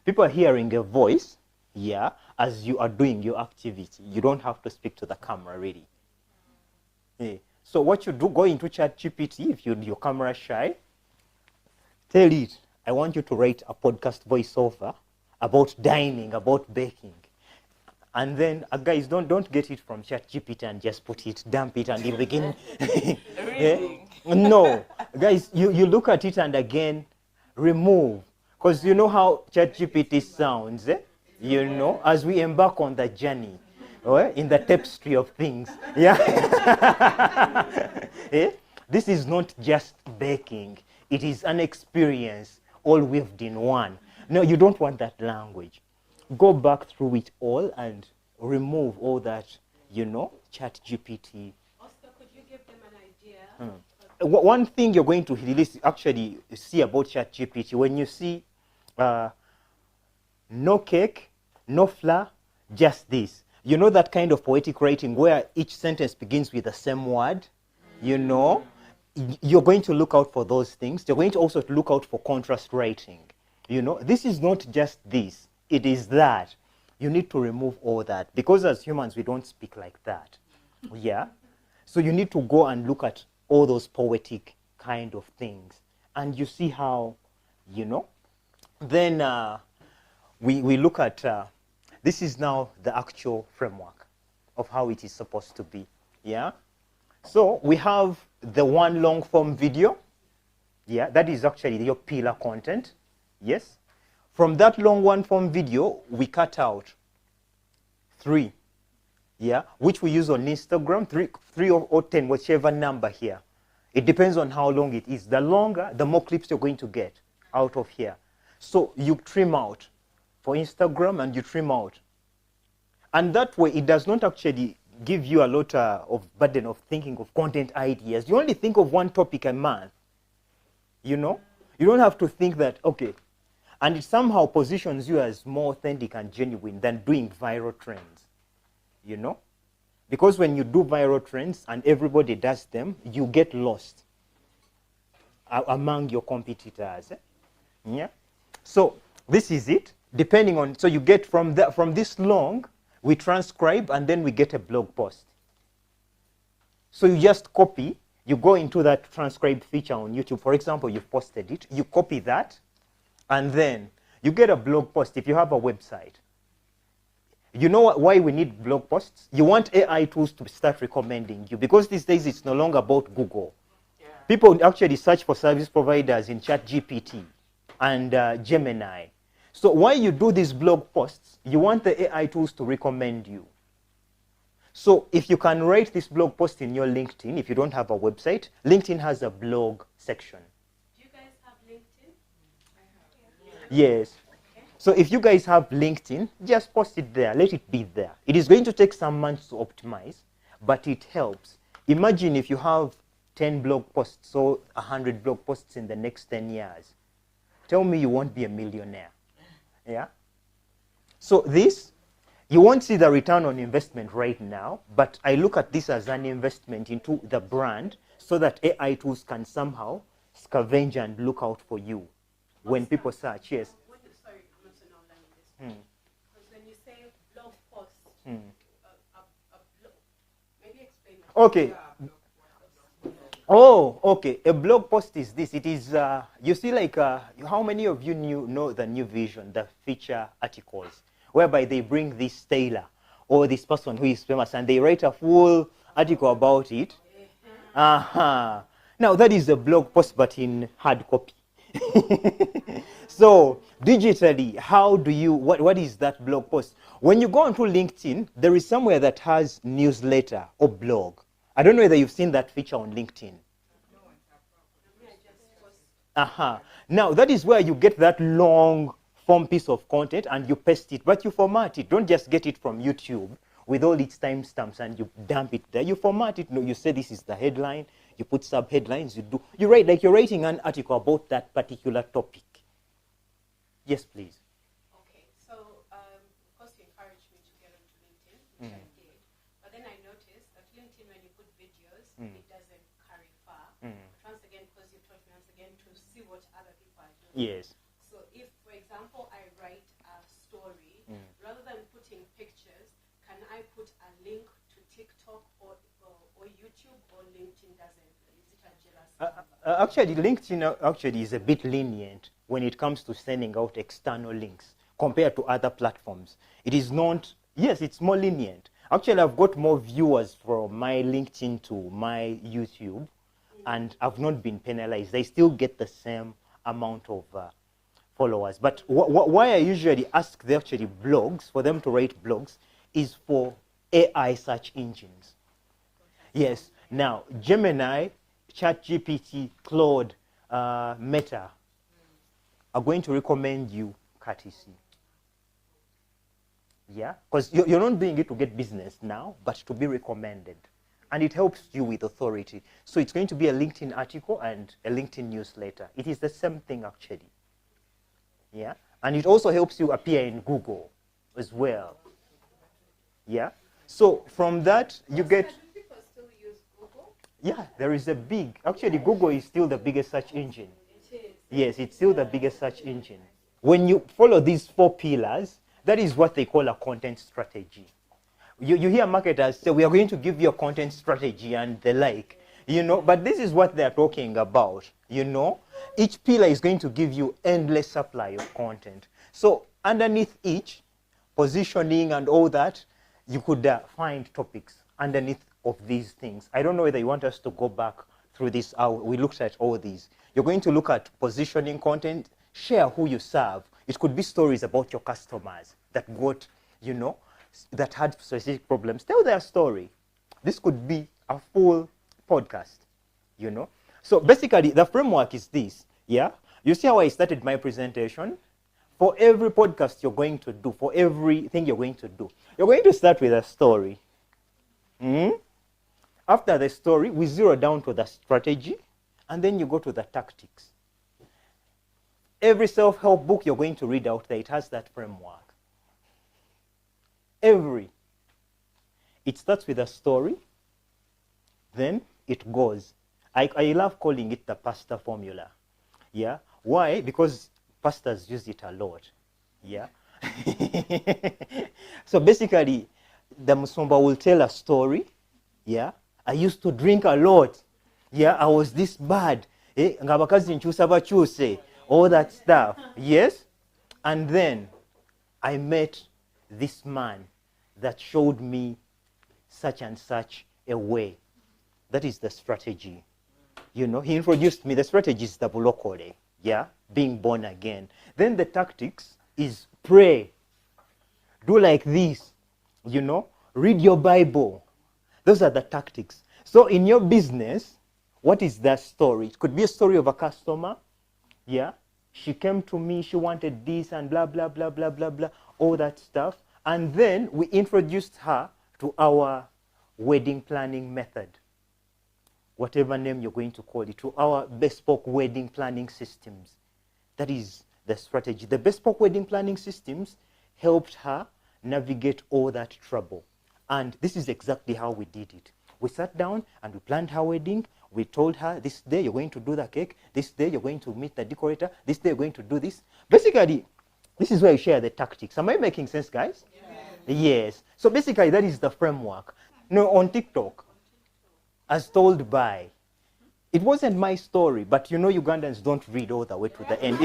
People are hearing a voice, yeah, as you are doing your activity. You don't have to speak to the camera, really. Yeah. So what you do, go into ChatGPT, if you're camera shy, tell it, I want you to write a podcast voiceover about dining, about baking. And then, guys, don't get it from ChatGPT and just put it, dump it, and you begin. No. Guys, you look at it and again, remove. Because you know how ChatGPT sounds. Eh? you know, as we embark on the journey, in the tapestry of things. Yeah. Eh? This is not just baking. It is an experience all weaved in one. No, you don't want that language. Go back through it all and remove all that, you know, chat GPT. Oscar, could you give them an idea? One thing you're going to release, actually see about chat GPT, when you see no cake, no flour, just this. You know that kind of poetic writing where each sentence begins with the same word? You know? You're going to look out for those things. You're going to also look out for contrast writing. You know? This is not just this. It is that. You need to remove all that. Because as humans, we don't speak like that. Yeah? So you need to go and look at all those poetic kind of things. And you see how, you know? Then we look at, this is now the actual framework of how it is supposed to be. Yeah? So we have the one long form video. Yeah, that is actually your pillar content. Yes. From that long one form video, we cut out 3. Yeah, which we use on Instagram, 3 or 10, whichever number here. It depends on how long it is. The longer, the more clips you're going to get out of here. So you trim out for Instagram and you trim out. And that way, it does not actually give you a lot of burden of thinking of content ideas. You only think of one topic a month. You know? You don't have to think that, okay. And it somehow positions you as more authentic and genuine than doing viral trends. You know? Because when you do viral trends and everybody does them, you get lost among your competitors. Yeah? So this is it. Depending on, so you get from this long, we transcribe and then we get a blog post. So you just copy, you go into that transcribe feature on YouTube. For example, you've posted it, you copy that, and then you get a blog post if you have a website. You know why we need blog posts? You want AI tools to start recommending you, because these days it's no longer about Google. Yeah. People actually search for service providers in ChatGPT and Gemini. So why you do these blog posts, you want the AI tools to recommend you. So if you can write this blog post in your LinkedIn, if you don't have a website, LinkedIn has a blog section. Do you guys have LinkedIn? I have. Yes. Okay. So if you guys have LinkedIn, just post it there. Let it be there. It is going to take some months to optimize, but it helps. Imagine if you have 10 blog posts or 100 blog posts in the next 10 years. Tell me you won't be a millionaire. Yeah? So this, you won't see the return on investment right now, but I look at this as an investment into the brand so that AI tools can somehow scavenge and look out for you when people search. Yes? Sorry, I'm not so now learning this. Because when you say blog post, maybe explain that. Okay. Oh, okay. A blog post is this. It is, you see, like, how many of you know the New Vision, the feature articles, whereby they bring this tailor or this person who is famous and they write a full article about it? Now, that is a blog post, but in hard copy. So, digitally, how do you, what is that blog post? When you go onto LinkedIn, there is somewhere that has newsletter or blog. I don't know whether you've seen that feature on LinkedIn. Now, that is where you get that long form piece of content and you paste it, but you format it. Don't just get it from YouTube with all its timestamps and you dump it there. You format it. No, you say this is the headline. You put sub-headlines. You write like you're writing an article about that particular topic. Yes, please. Okay, so of course you encouraged me to get onto LinkedIn, which I did. But then I noticed that LinkedIn, when you put videos, it doesn't carry far. Once again, because you taught me once again to see what other people are doing. Yes. So if, for example, I write a story, rather than putting pictures, can I put a link to TikTok or YouTube, or LinkedIn doesn't? Is it a jealous? Actually, LinkedIn actually is a bit lenient when it comes to sending out external links compared to other platforms. It is not, yes, it's more lenient. Actually, I've got more viewers from my LinkedIn to my YouTube, and I've not been penalized. I still get the same amount of followers. But why I usually ask the actually blogs, for them to write blogs, is for AI search engines. Yes. Now, Gemini, ChatGPT, Claude, Meta are going to recommend you courtesy. Yeah? Because you're not doing it to get business now, but to be recommended. And it helps you with authority. So it's going to be a LinkedIn article and a LinkedIn newsletter. It is the same thing, actually. Yeah? And it also helps you appear in Google as well. Yeah? So from that, you get... Do people still use Google? Yeah, there is a big... Actually, Google is still the biggest search engine. It is. Yes, it's still the biggest search engine. When you follow these 4 pillars, that is what they call a content strategy. You hear marketers say, we are going to give you a content strategy and the like, you know, but this is what they're talking about, you know. Each pillar is going to give you endless supply of content. So underneath each, positioning and all that, you could find topics underneath of these things. I don't know whether you want us to go back through this. We looked at all these. You're going to look at positioning content, share who you serve. It could be stories about your customers that got, you know, that had specific problems. Tell their story. This could be a full podcast, you know. So basically, the framework is this, yeah? You see how I started my presentation? For every podcast you're going to do, for everything you're going to do, you're going to start with a story. After the story, we zero down to the strategy, and then you go to the tactics. Every self-help book you're going to read out there, it has that framework. Every. It starts with a story, then it goes. I love calling it the pastor formula. Yeah? Why? Because pastors use it a lot. Yeah? So basically, the Musumba will tell a story. Yeah? I used to drink a lot. Yeah? I was this bad. All that stuff. Yes? And then I met this man that showed me such and such a way. That is the strategy. You know, he introduced me. The strategy is the bulokole, yeah, being born again. Then the tactics is pray. Do like this, you know, read your Bible. Those are the tactics. So in your business, what is that story? It could be a story of a customer, yeah. She came to me, she wanted this and blah, blah, blah, blah, blah, blah, all that stuff. And then we introduced her to our wedding planning method. Whatever name you're going to call it, to our bespoke wedding planning systems. That is the strategy. The bespoke wedding planning systems helped her navigate all that trouble. And this is exactly how we did it. We sat down and we planned her wedding. We told her, this day you're going to do the cake. This day you're going to meet the decorator. This day you're going to do this. Basically, this is where you share the tactics. Am I making sense, guys? Yes. Yes. So basically, that is the framework. No, on TikTok, as told by, it wasn't my story, but you know Ugandans don't read all the way to the end.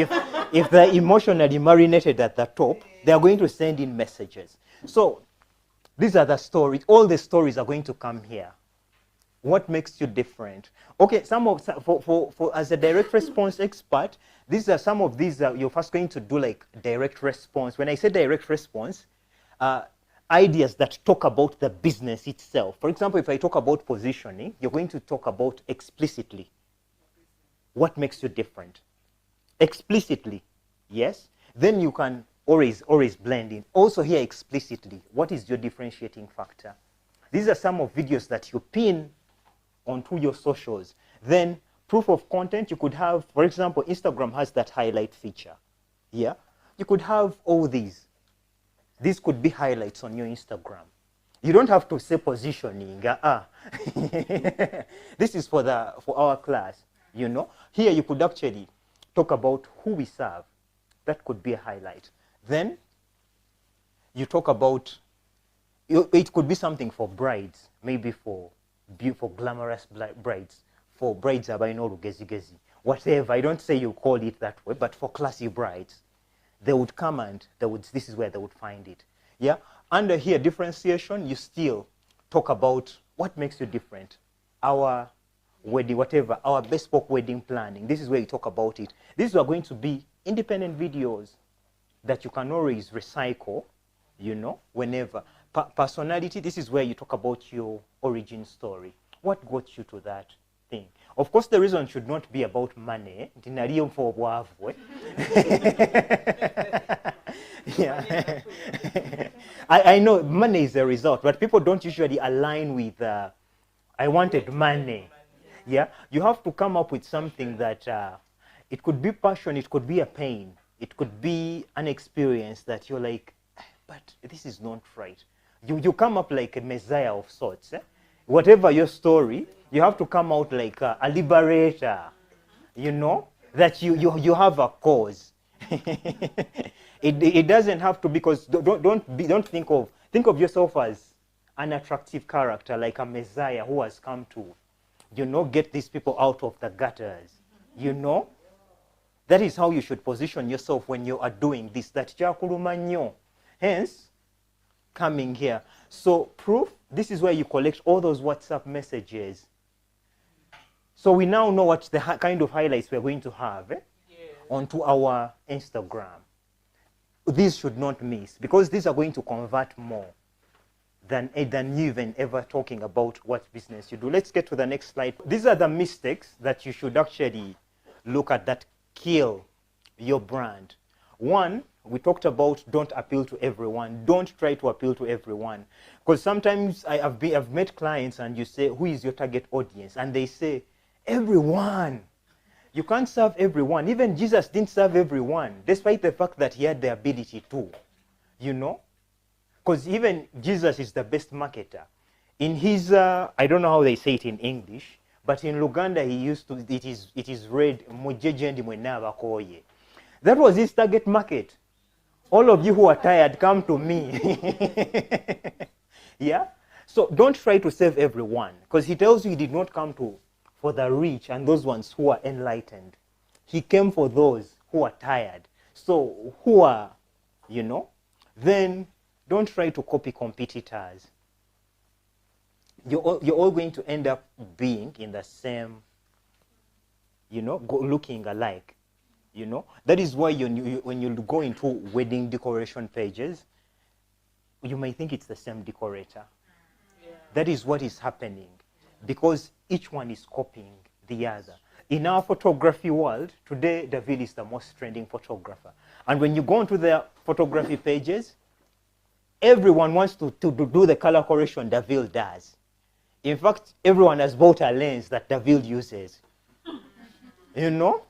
If they're emotionally marinated at the top, they're going to send in messages. So these are the stories. All the stories are going to come here. What makes you different? Okay, for as a direct response expert, these are some of these you're first going to do like direct response. When I say direct response, ideas that talk about the business itself. For example, if I talk about positioning, you're going to talk about explicitly. What makes you different? Explicitly, yes? Then you can always blend in. Also here explicitly, what is your differentiating factor? These are some of videos that you pin onto your socials. Then proof of content, you could have, for example, Instagram has that highlight feature. Yeah? You could have all these. These could be highlights on your Instagram. You don't have to say positioning. This is for our class, you know. Here you could actually talk about who we serve. That could be a highlight. Then you talk about, it could be something for brides, maybe for glamorous brides, for brides abaino rugezi-gezi, whatever. I don't say you call it that way, but for classy brides. They would come and this is where they would find it. Yeah? Under here, differentiation, you still talk about what makes you different. Our wedding, whatever, our bespoke wedding planning. This is where you talk about it. These are going to be independent videos that you can always recycle, you know, whenever. Personality, this is where you talk about your origin story. What got you to that thing? Of course, the reason should not be about money. Yeah. I know money is the result, but people don't usually align with, I wanted money. Yeah, you have to come up with something that, it could be passion, it could be a pain, it could be an experience that you're like, but this is not right. You come up like a messiah of sorts. Whatever your story, you have to come out like a liberator, you know, that you have a cause. It doesn't have to, because don't think of yourself as an attractive character, like a messiah who has come to, you know, get these people out of the gutters, you know. That is how you should position yourself when you are doing this. That chakulumanyo. Hence, coming here. So proof, this is where you collect all those WhatsApp messages. So we now know what the kind of highlights we're going to have onto our Instagram. These should not miss, because these are going to convert more than you even ever talking about what business you do. Let's get to the next slide. These are the mistakes that you should actually look at that kill your brand. One, we talked about don't appeal to everyone. Don't try to appeal to everyone. Because sometimes I've met clients and you say, who is your target audience? And they say, everyone. You can't serve everyone. Even Jesus didn't serve everyone, despite the fact that he had the ability to, you know. Because even Jesus is the best marketer. In his, I don't know how they say it in English, but in Luganda he used to, it is read, mujeje ndi mwenaba koye. That was his target market. All of you who are tired, come to me. Yeah? So don't try to save everyone, because he tells you he did not come for the rich and those ones who are enlightened. He came for those who are tired. So who are, you know, then don't try to copy competitors. You're all going to end up being in the same, you know, looking alike. You know, that is why when you go into wedding decoration pages, you may think it's the same decorator. Yeah. That is what is happening, because each one is copying the other. In our photography world, today, David is the most trending photographer. And when you go into their photography pages, everyone wants to do the color correction David does. In fact, everyone has bought a lens that David uses. You know?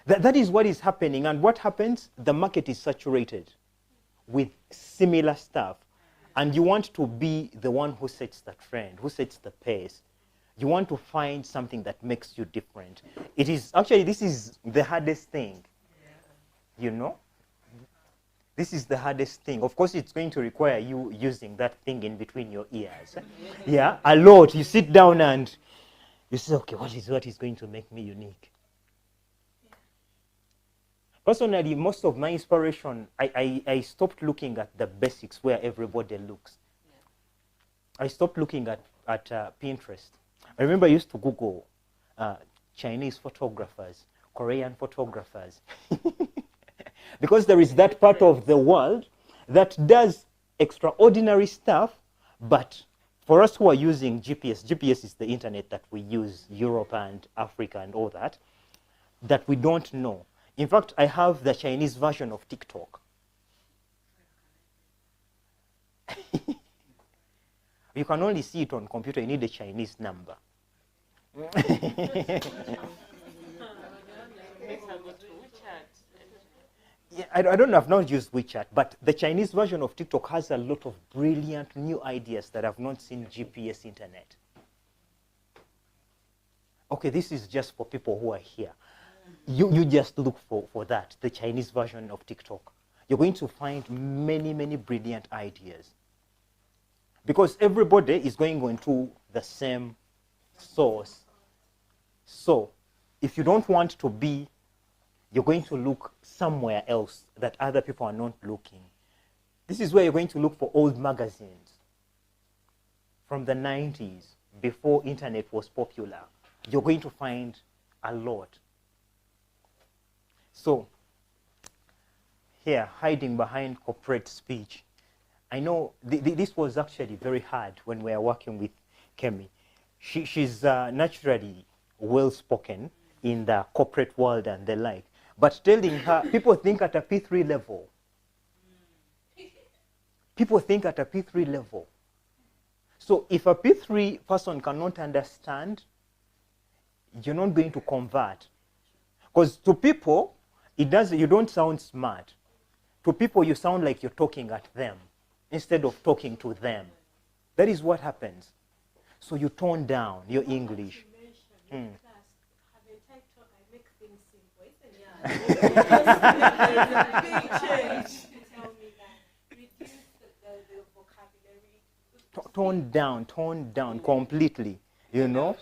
That is what is happening. And what happens? The market is saturated with similar stuff. And you want to be the one who sets the trend, who sets the pace. You want to find something that makes you different. It is, actually, this is the hardest thing. You know? This is the hardest thing. Of course, it's going to require you using that thing in between your ears. Yeah, a lot. You sit down and you say, okay, what is going to make me unique? Personally, most of my inspiration, I stopped looking at the basics where everybody looks. I stopped looking at Pinterest. I remember I used to Google Chinese photographers, Korean photographers. Because there is that part of the world that does extraordinary stuff, but for us who are using GPS is the internet that we use, Europe and Africa and all that we don't know. In fact, I have the Chinese version of TikTok. You can only see it on computer. You need a Chinese number. Yeah, I don't know. I've not used WeChat, but the Chinese version of TikTok has a lot of brilliant new ideas that I've not seen GPS internet. Okay, this is just for people who are here. You just look for that, the Chinese version of TikTok. You're going to find many, many brilliant ideas. Because everybody is going into the same source. So, if you don't want to be, you're going to look somewhere else that other people are not looking. This is where you're going to look for old magazines from the 90s, before internet was popular. You're going to find a lot. So, here hiding behind corporate speech. I know this was actually very hard when we were working with Kemi. She's naturally well-spoken in the corporate world and the like. But telling her, people think at a P3 level. People think at a P3 level. So if a P3 person cannot understand, you're not going to convert. Because to people, you don't sound smart. To people, you sound like you're talking at them instead of talking to them. That is what happens. So you tone down your English. Tone down completely, you know.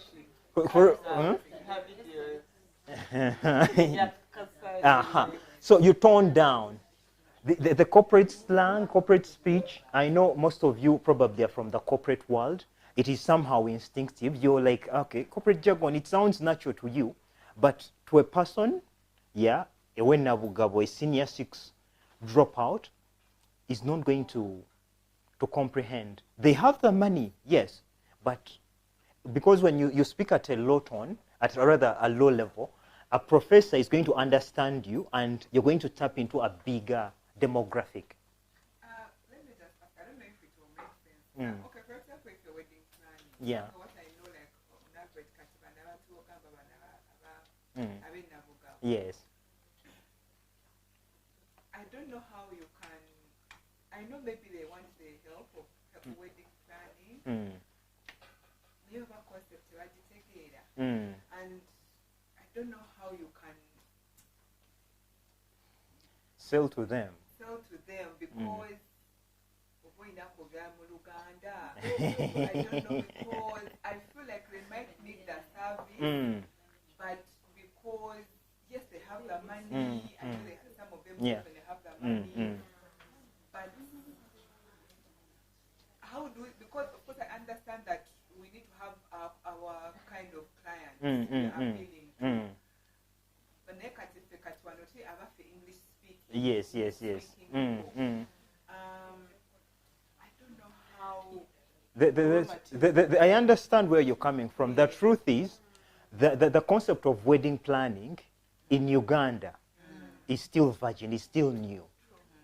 So you tone down the corporate slang, corporate speech. I know most of you probably are from the corporate world. It is somehow instinctive. You're like, okay, corporate jargon, it sounds natural to you, but to a person, yeah, when a senior 6 dropout is not going to comprehend. They have the money, yes, but because when you speak at a low tone, at rather a low level, a professor is going to understand you and you're going to tap into a bigger demographic. Let me just ask, I don't know if it will make sense. Okay, for example, if you're wedding planning, yeah. What I know, like, Yes. I don't know how you can, I know maybe they want the help of wedding planning. You have a concept, and I don't know how you can sell to them because I don't know, because I feel like they might need the service, but because yes, they have the money, I know like some of them they have the money, but how do we, because of course I understand that we need to have our kind of clients we are appealing to. But English speaking. Yes. I don't know how. I understand where you're coming from. The truth is, the concept of wedding planning in Uganda is still virgin, is still new.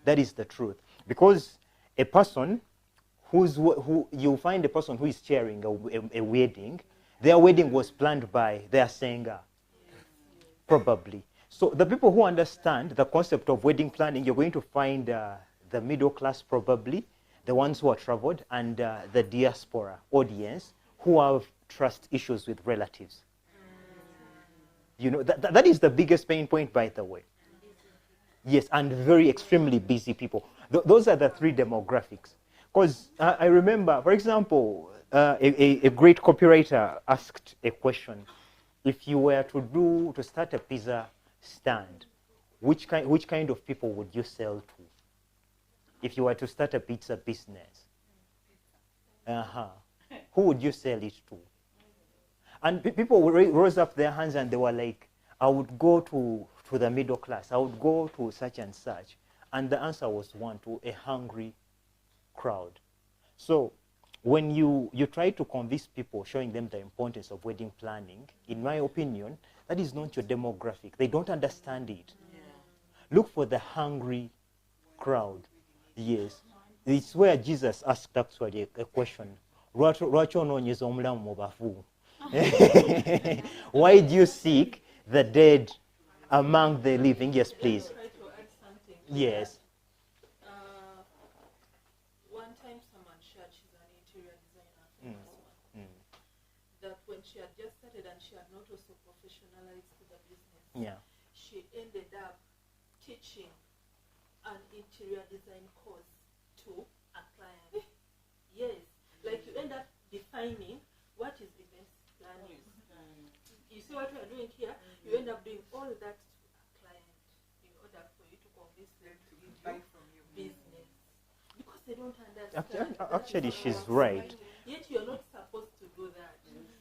That is the truth. Because a person you find a person who is chairing a wedding, their wedding was planned by their singer, probably. So the people who understand the concept of wedding planning, you're going to find the middle class probably, the ones who are traveled, and the diaspora audience who have trust issues with relatives. You know, that is the biggest pain point, by the way. Yes, and very extremely busy people. Those are the 3 demographics. Because I remember, for example, a great copywriter asked a question. If you were to start a pizza stand, which kind of people would you sell to? If you were to start a pizza business, who would you sell it to? And people rose up their hands and they were like, I would go to the middle class. I would go to such and such. And the answer was one, to a hungry crowd. So when you try to convince people, showing them the importance of wedding planning, in my opinion, that is not your demographic. They don't understand it. Look for the hungry crowd. Yes. It's where Jesus asked actually a question. Why do you seek the dead among the living? Yes, please. Yes. One time someone shared, she's an interior designer, that when she had just started and she had not also professionalized the business, she ended up teaching an interior design course to a client. Yes, like you end up defining what is event planning. You see what we are doing here? You end up doing all that to a client in order for you to convince them to buy from your business. Because they don't understand. Actually, she's right. Yet you're not supposed to do that.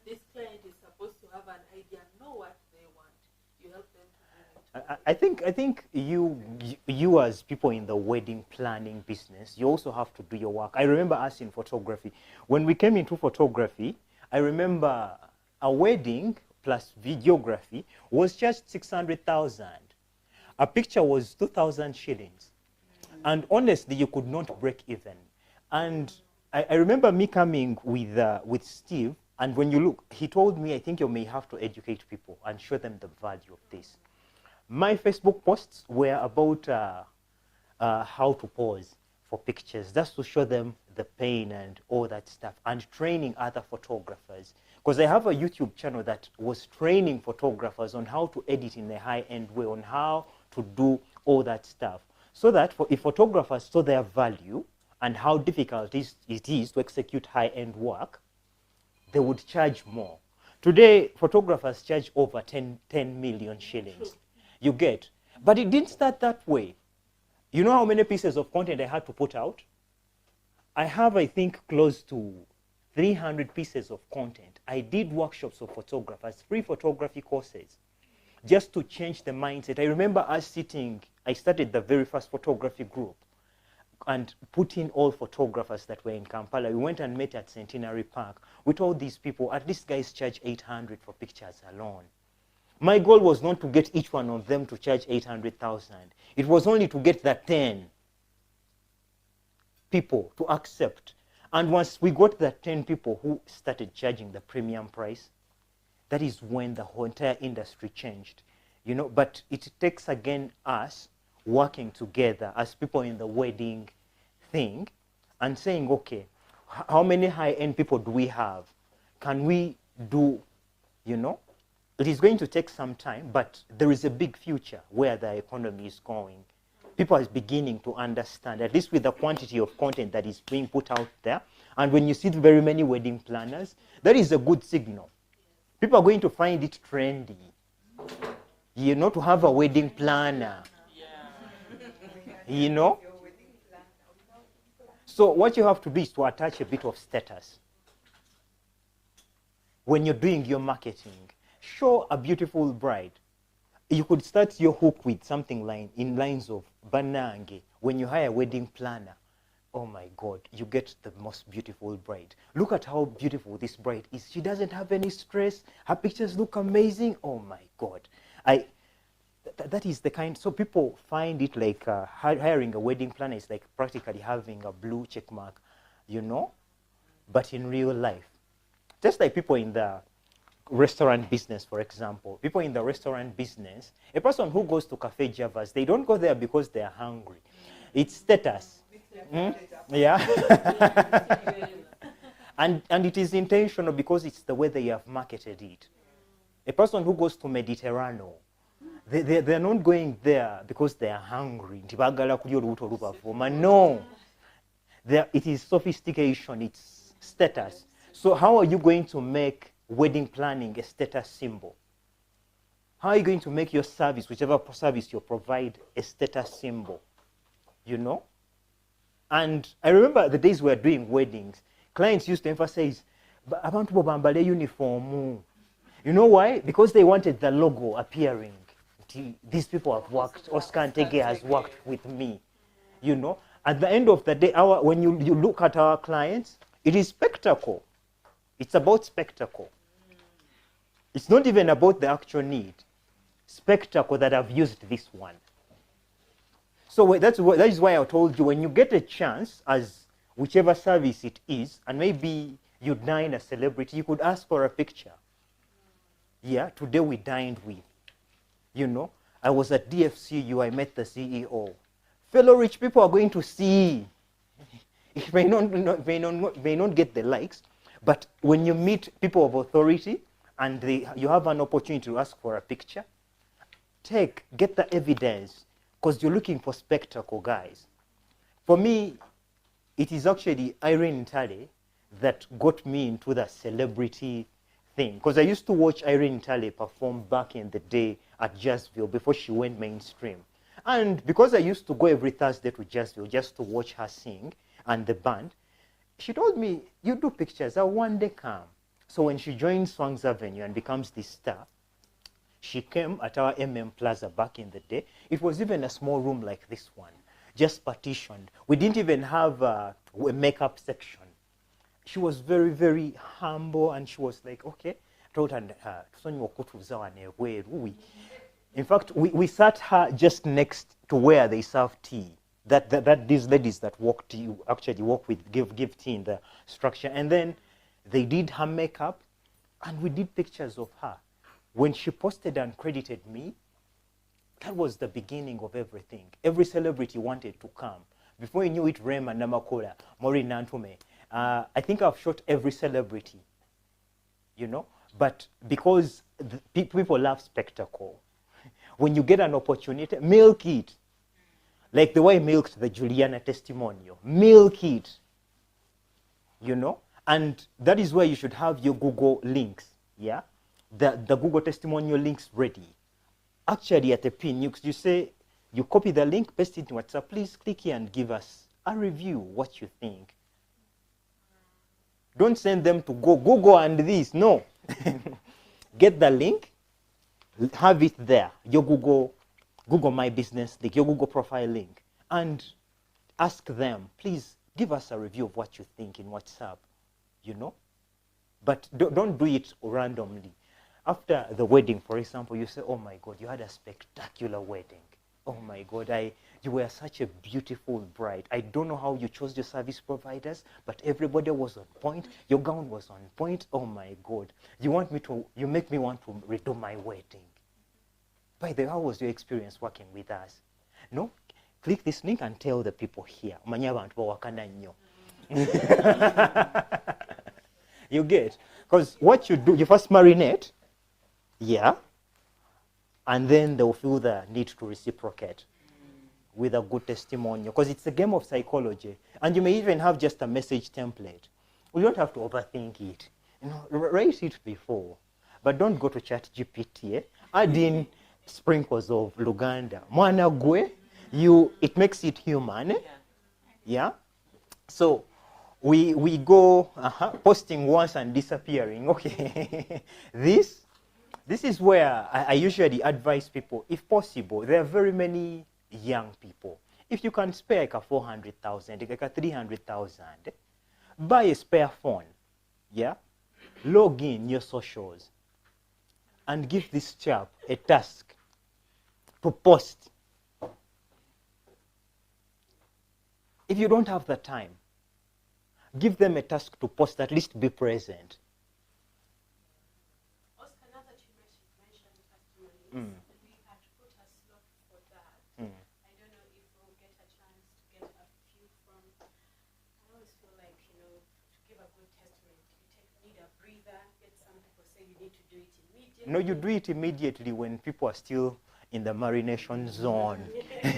This client is supposed to have an idea, know what they want. You help them to bring it to I think you as people in the wedding planning business, you also have to do your work. I remember us in photography. When we came into photography, I remember a wedding plus videography was just 600,000. A picture was 2,000 shillings. And honestly, you could not break even. And I remember me coming with Steve, and when you look, he told me, I think you may have to educate people and show them the value of this. My Facebook posts were about how to pose for pictures, just to show them the pain and all that stuff, and training other photographers. Because I have a YouTube channel that was training photographers on how to edit in a high-end way, on how to do all that stuff. So that if photographers saw their value and how difficult it is to execute high-end work, they would charge more. Today, photographers charge over 10 million shillings. You get. But it didn't start that way. You know how many pieces of content I had to put out? I have, I think, close to 300 pieces of content. I did workshops of photographers, free photography courses, just to change the mindset. I remember us sitting, I started the very first photography group and put in all photographers that were in Kampala. We went and met at Centenary Park. We told these people, at least guys charge 800 for pictures alone. My goal was not to get each one of them to charge 800,000. It was only to get the 10 people to accept. And once we got the 10 people who started charging the premium price, that is when the whole entire industry changed. You know, but it takes again us working together as people in the wedding thing and saying, okay, how many high-end people do we have? Can we do, you know? It is going to take some time, but there is a big future where the economy is going. People are beginning to understand, at least with the quantity of content that is being put out there. And when you see very many wedding planners, that is a good signal. People are going to find it trendy, you know, to have a wedding planner. You know? So what you have to do is to attach a bit of status. When you're doing your marketing, show a beautiful bride. You could start your hook with something in lines of Banange. When you hire a wedding planner, oh my God, you get the most beautiful bride. Look at how beautiful this bride is. She doesn't have any stress. Her pictures look amazing. Oh my God. That is the kind, so people find it like hiring a wedding planner is like practically having a blue check mark, you know, but in real life. Just like people in the restaurant business, for example. People in the restaurant business, a person who goes to Cafe Javas, they don't go there because they are hungry. It's status. Yeah. and it is intentional because it's the way they have marketed it. A person who goes to Mediterranean, they're not going there because they are hungry. No. It is sophistication, it's status. So how are you going to make wedding planning a status symbol? How are you going to make your service, whichever service you provide, a status symbol? You know? And I remember the days we were doing weddings, clients used to emphasize, abantu bo bambale uniform. You know why? Because they wanted the logo appearing. These people have worked, Oscar Ntege has worked with me. You know? At the end of the day, when you look at our clients, it is spectacle. It's about spectacle. It's not even about the actual need. Spectacle that I've used this one. So that is why I told you, when you get a chance, as whichever service it is, and maybe you dine a celebrity, you could ask for a picture. Yeah, today we dined with. You know, I was at DFCU, I met the CEO. Fellow rich people are going to see. It may not get the likes, but when you meet people of authority and you have an opportunity to ask for a picture, get the evidence, because you're looking for spectacle, guys. For me, it is actually Irene Ntege that got me into the celebrity thing, because I used to watch Irene Ntege perform back in the day at Jazzville before she went mainstream. And because I used to go every Thursday to Jazzville just to watch her sing and the band, she told me, you do pictures, I'll one day come. So when she joins Swangs Avenue and becomes this star, She came at our Plaza back in the day. It was even a small room like this one, just partitioned. We didn't even have a makeup section. She was very, very humble, and she was like, okay. In fact, we sat her just next to where they serve tea. That these ladies that actually walk with, give tea in the structure. And then they did her makeup, and we did pictures of her. When she posted and credited me, that was the beginning of everything. Every celebrity wanted to come. Before you knew it, Rema Namakola, Maureen Nantume. I think I've shot every celebrity, you know. But because people love spectacle, when you get an opportunity, milk it. Like the way I milked the Juliana testimonial. Milk it, you know. And that is where you should have your Google links, yeah. The Google testimonial links ready. Actually, at the pin, you say, you copy the link, paste it in WhatsApp. Please click here and give us a review, what you think. Don't send them to go Google and this. No. Get the link, have it there, your Google My Business link, your Google profile link, and ask them, please give us a review of what you think in WhatsApp, you know. But don't do it randomly. After the wedding, for example, you say, oh my God, you had a spectacular wedding. Oh my God, you were such a beautiful bride. I don't know how you chose your service providers, but everybody was on point. Your gown was on point. Oh my God. You make me want to redo my wedding. By the way, how was your experience working with us? No? Click this link and tell the people here. You get? Because what you do, you first marinate, yeah, and then they'll feel the need to reciprocate with a good testimonial. Because it's a game of psychology. And you may even have just a message template. You don't have to overthink it. You know, write it before. But don't go to ChatGPT. Add in sprinkles of Luganda. Mwana gwe, it makes it human. Yeah? So we go posting once and disappearing. Okay. This is where I usually advise people, if possible, there are very many young people. If you can spare like a 400,000, like a 300,000, buy a spare phone, yeah? Log in your socials and give this chap a task to post. If you don't have the time, give them a task to post, at least be present. Oscar, now that you mentioned testimonies, we had put a slot for that. I don't know if we'll get a chance to get a few from. I always feel like, to give a good testimony, you need a breather. Some people say you need to do it immediately. No, you do it immediately when people are still in the marination zone. So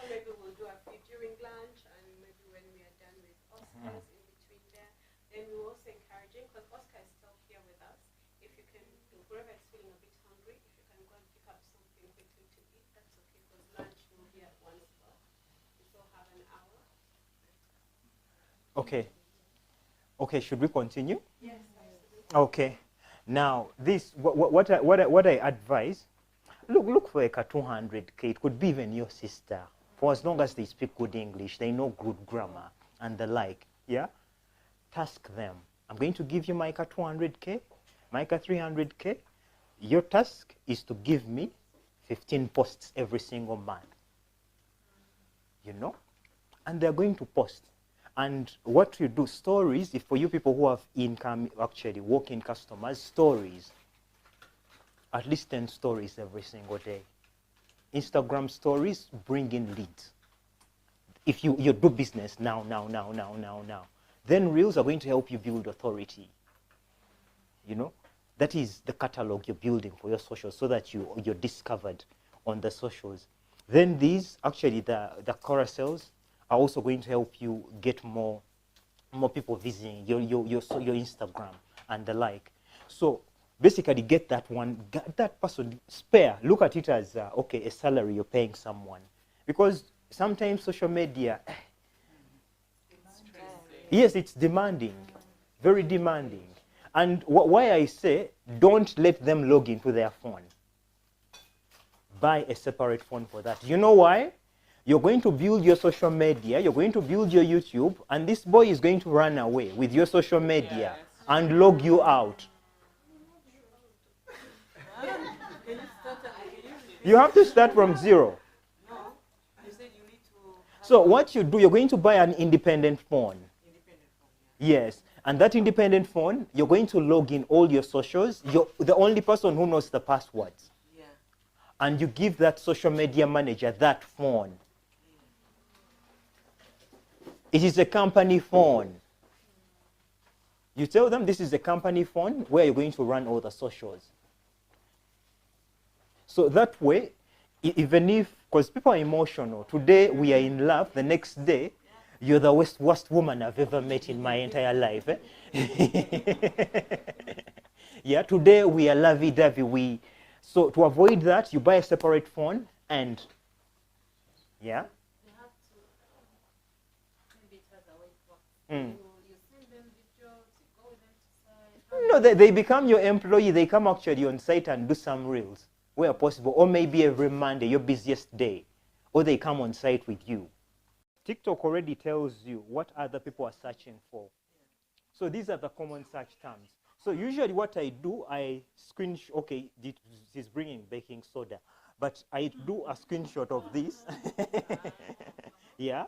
maybe we'll do a few during lunch, and maybe when we are done with Oscar's in between there. Then we're also encouraging, because Oscar is still here with us. If you can, whoever is feeling a bit hungry, if you can go and pick up something quickly to eat, that's okay, because lunch will be at 1 o'clock. We still have an hour. Okay. Okay, should we continue? Yes, absolutely. Okay. Now, this what I advise, look for like a 200K. It could be even your sister. For as long as they speak good English, they know good grammar and the like. Yeah? Task them. I'm going to give you Micah 200K, Micah 300K. Your task is to give me 15 posts every single month. You know? And they're going to post. And what you do, stories, if for you people who have income, actually walk-in customers, stories. At least 10 stories every single day. Instagram stories bring in leads. If you do business now. Then Reels are going to help you build authority. You know? That is the catalog you're building for your socials so that you're discovered on the socials. Then these, actually the carousels, are also going to help you get more people visiting your Instagram and the like. So basically get that person spare. Look at it as, a salary you're paying someone. Because sometimes social media, yes, it's demanding, very demanding. And why I say Don't let them log into their phone. Buy a separate phone for that. You know why? You're going to build your social media, you're going to build your YouTube, and this boy is going to run away with your social media and log you out. You have to start from zero. So what you do, you're going to buy an independent phone. Yes. And that independent phone, you're going to log in all your socials. You're the only person who knows the passwords. Yeah. And you give that social media manager that phone. It is a company phone. You tell them this is a company phone where you're going to run all the socials. So that way, even if, because people are emotional, today we are in love, the next day, you're the worst woman I've ever met in my entire life. Yeah, today we are lovey-dovey. So to avoid that, you buy a separate phone and, yeah. No, they become your employee. They come actually on site and do some reels where possible. Or maybe every Monday, your busiest day. Or they come on site with you. TikTok already tells you what other people are searching for. So these are the common search terms. So usually what I do, I screenshot, okay, this is bringing baking soda, but I do a screenshot of this. Yeah,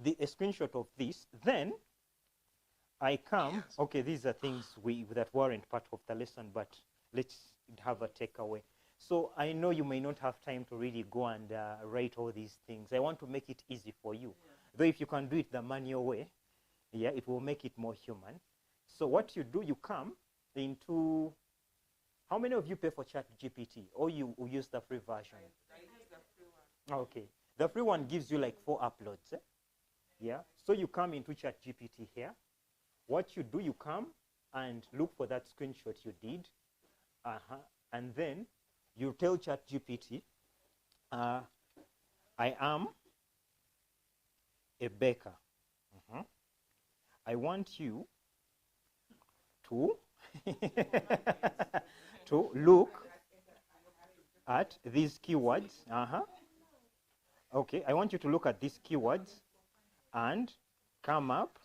a screenshot of this. Then I come, okay, these are things that weren't part of the lesson, but let's have a takeaway. So I know you may not have time to really go and write all these things. I want to make it easy for you. Though if you can do it the manual way, yeah, it will make it more human. So what you do, you come into, how many of you pay for ChatGPT or you use the free version? I use the free one. Okay. The free one gives you like 4 uploads. Yeah. So you come into ChatGPT here. What you do, you come and look for that screenshot you did. And then you tell ChatGPT, I am a baker. I want you to, to look at these keywords. Okay, I want you to look at these keywords and come up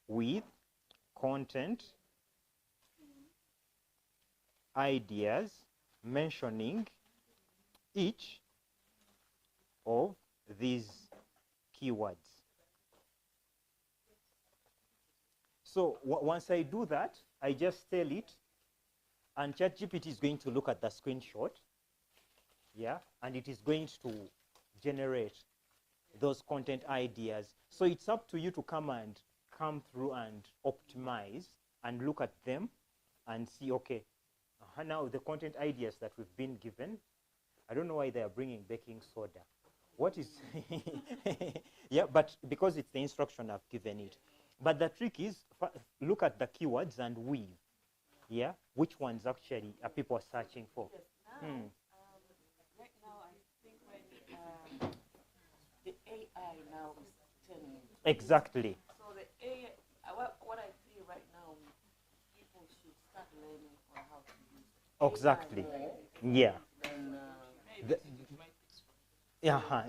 with content ideas mentioning each of these keywords. So once I do that, I just tell it, and ChatGPT is going to look at the screenshot, yeah, and it is going to generate those content ideas. So it's up to you to come through and optimize and look at them and see, okay, now the content ideas that we've been given, I don't know why they are bringing baking soda. What is, yeah, but because it's the instruction I've given it. But the trick is, look at the keywords and weave, yeah, which ones actually are people searching for. Yes, now, right now I think when the AI now is telling you. Exactly. So the AI, what I feel right now, people should start learning on how to use it. Exactly. Yeah.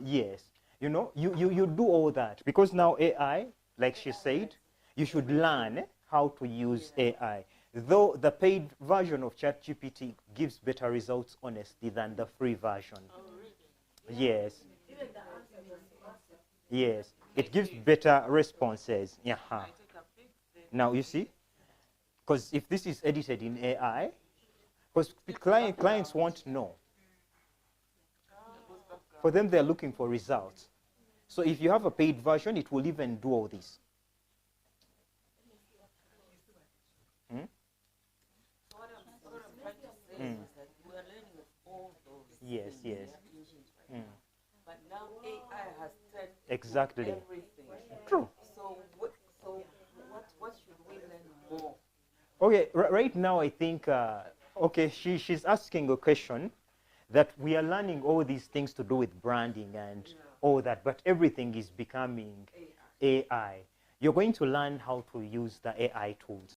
Yes. You know, you do all that because now AI, like she said, you should learn how to use AI. Though the paid version of ChatGPT gives better results, honestly, than the free version. Yes. Yes. It gives better responses. Now, you see, because if this is edited in AI, because clients won't know. For them, they're looking for results. So if you have a paid version, it will even do all this. What I'm trying to say is that we are learning with all those Yes, yes. But now AI has turned Exactly. everything. True. So what should we learn more? Okay, right now I think, okay, she's asking a question that we are learning all these things to do with branding and all that, but everything is becoming AI. You're going to learn how to use the AI tools.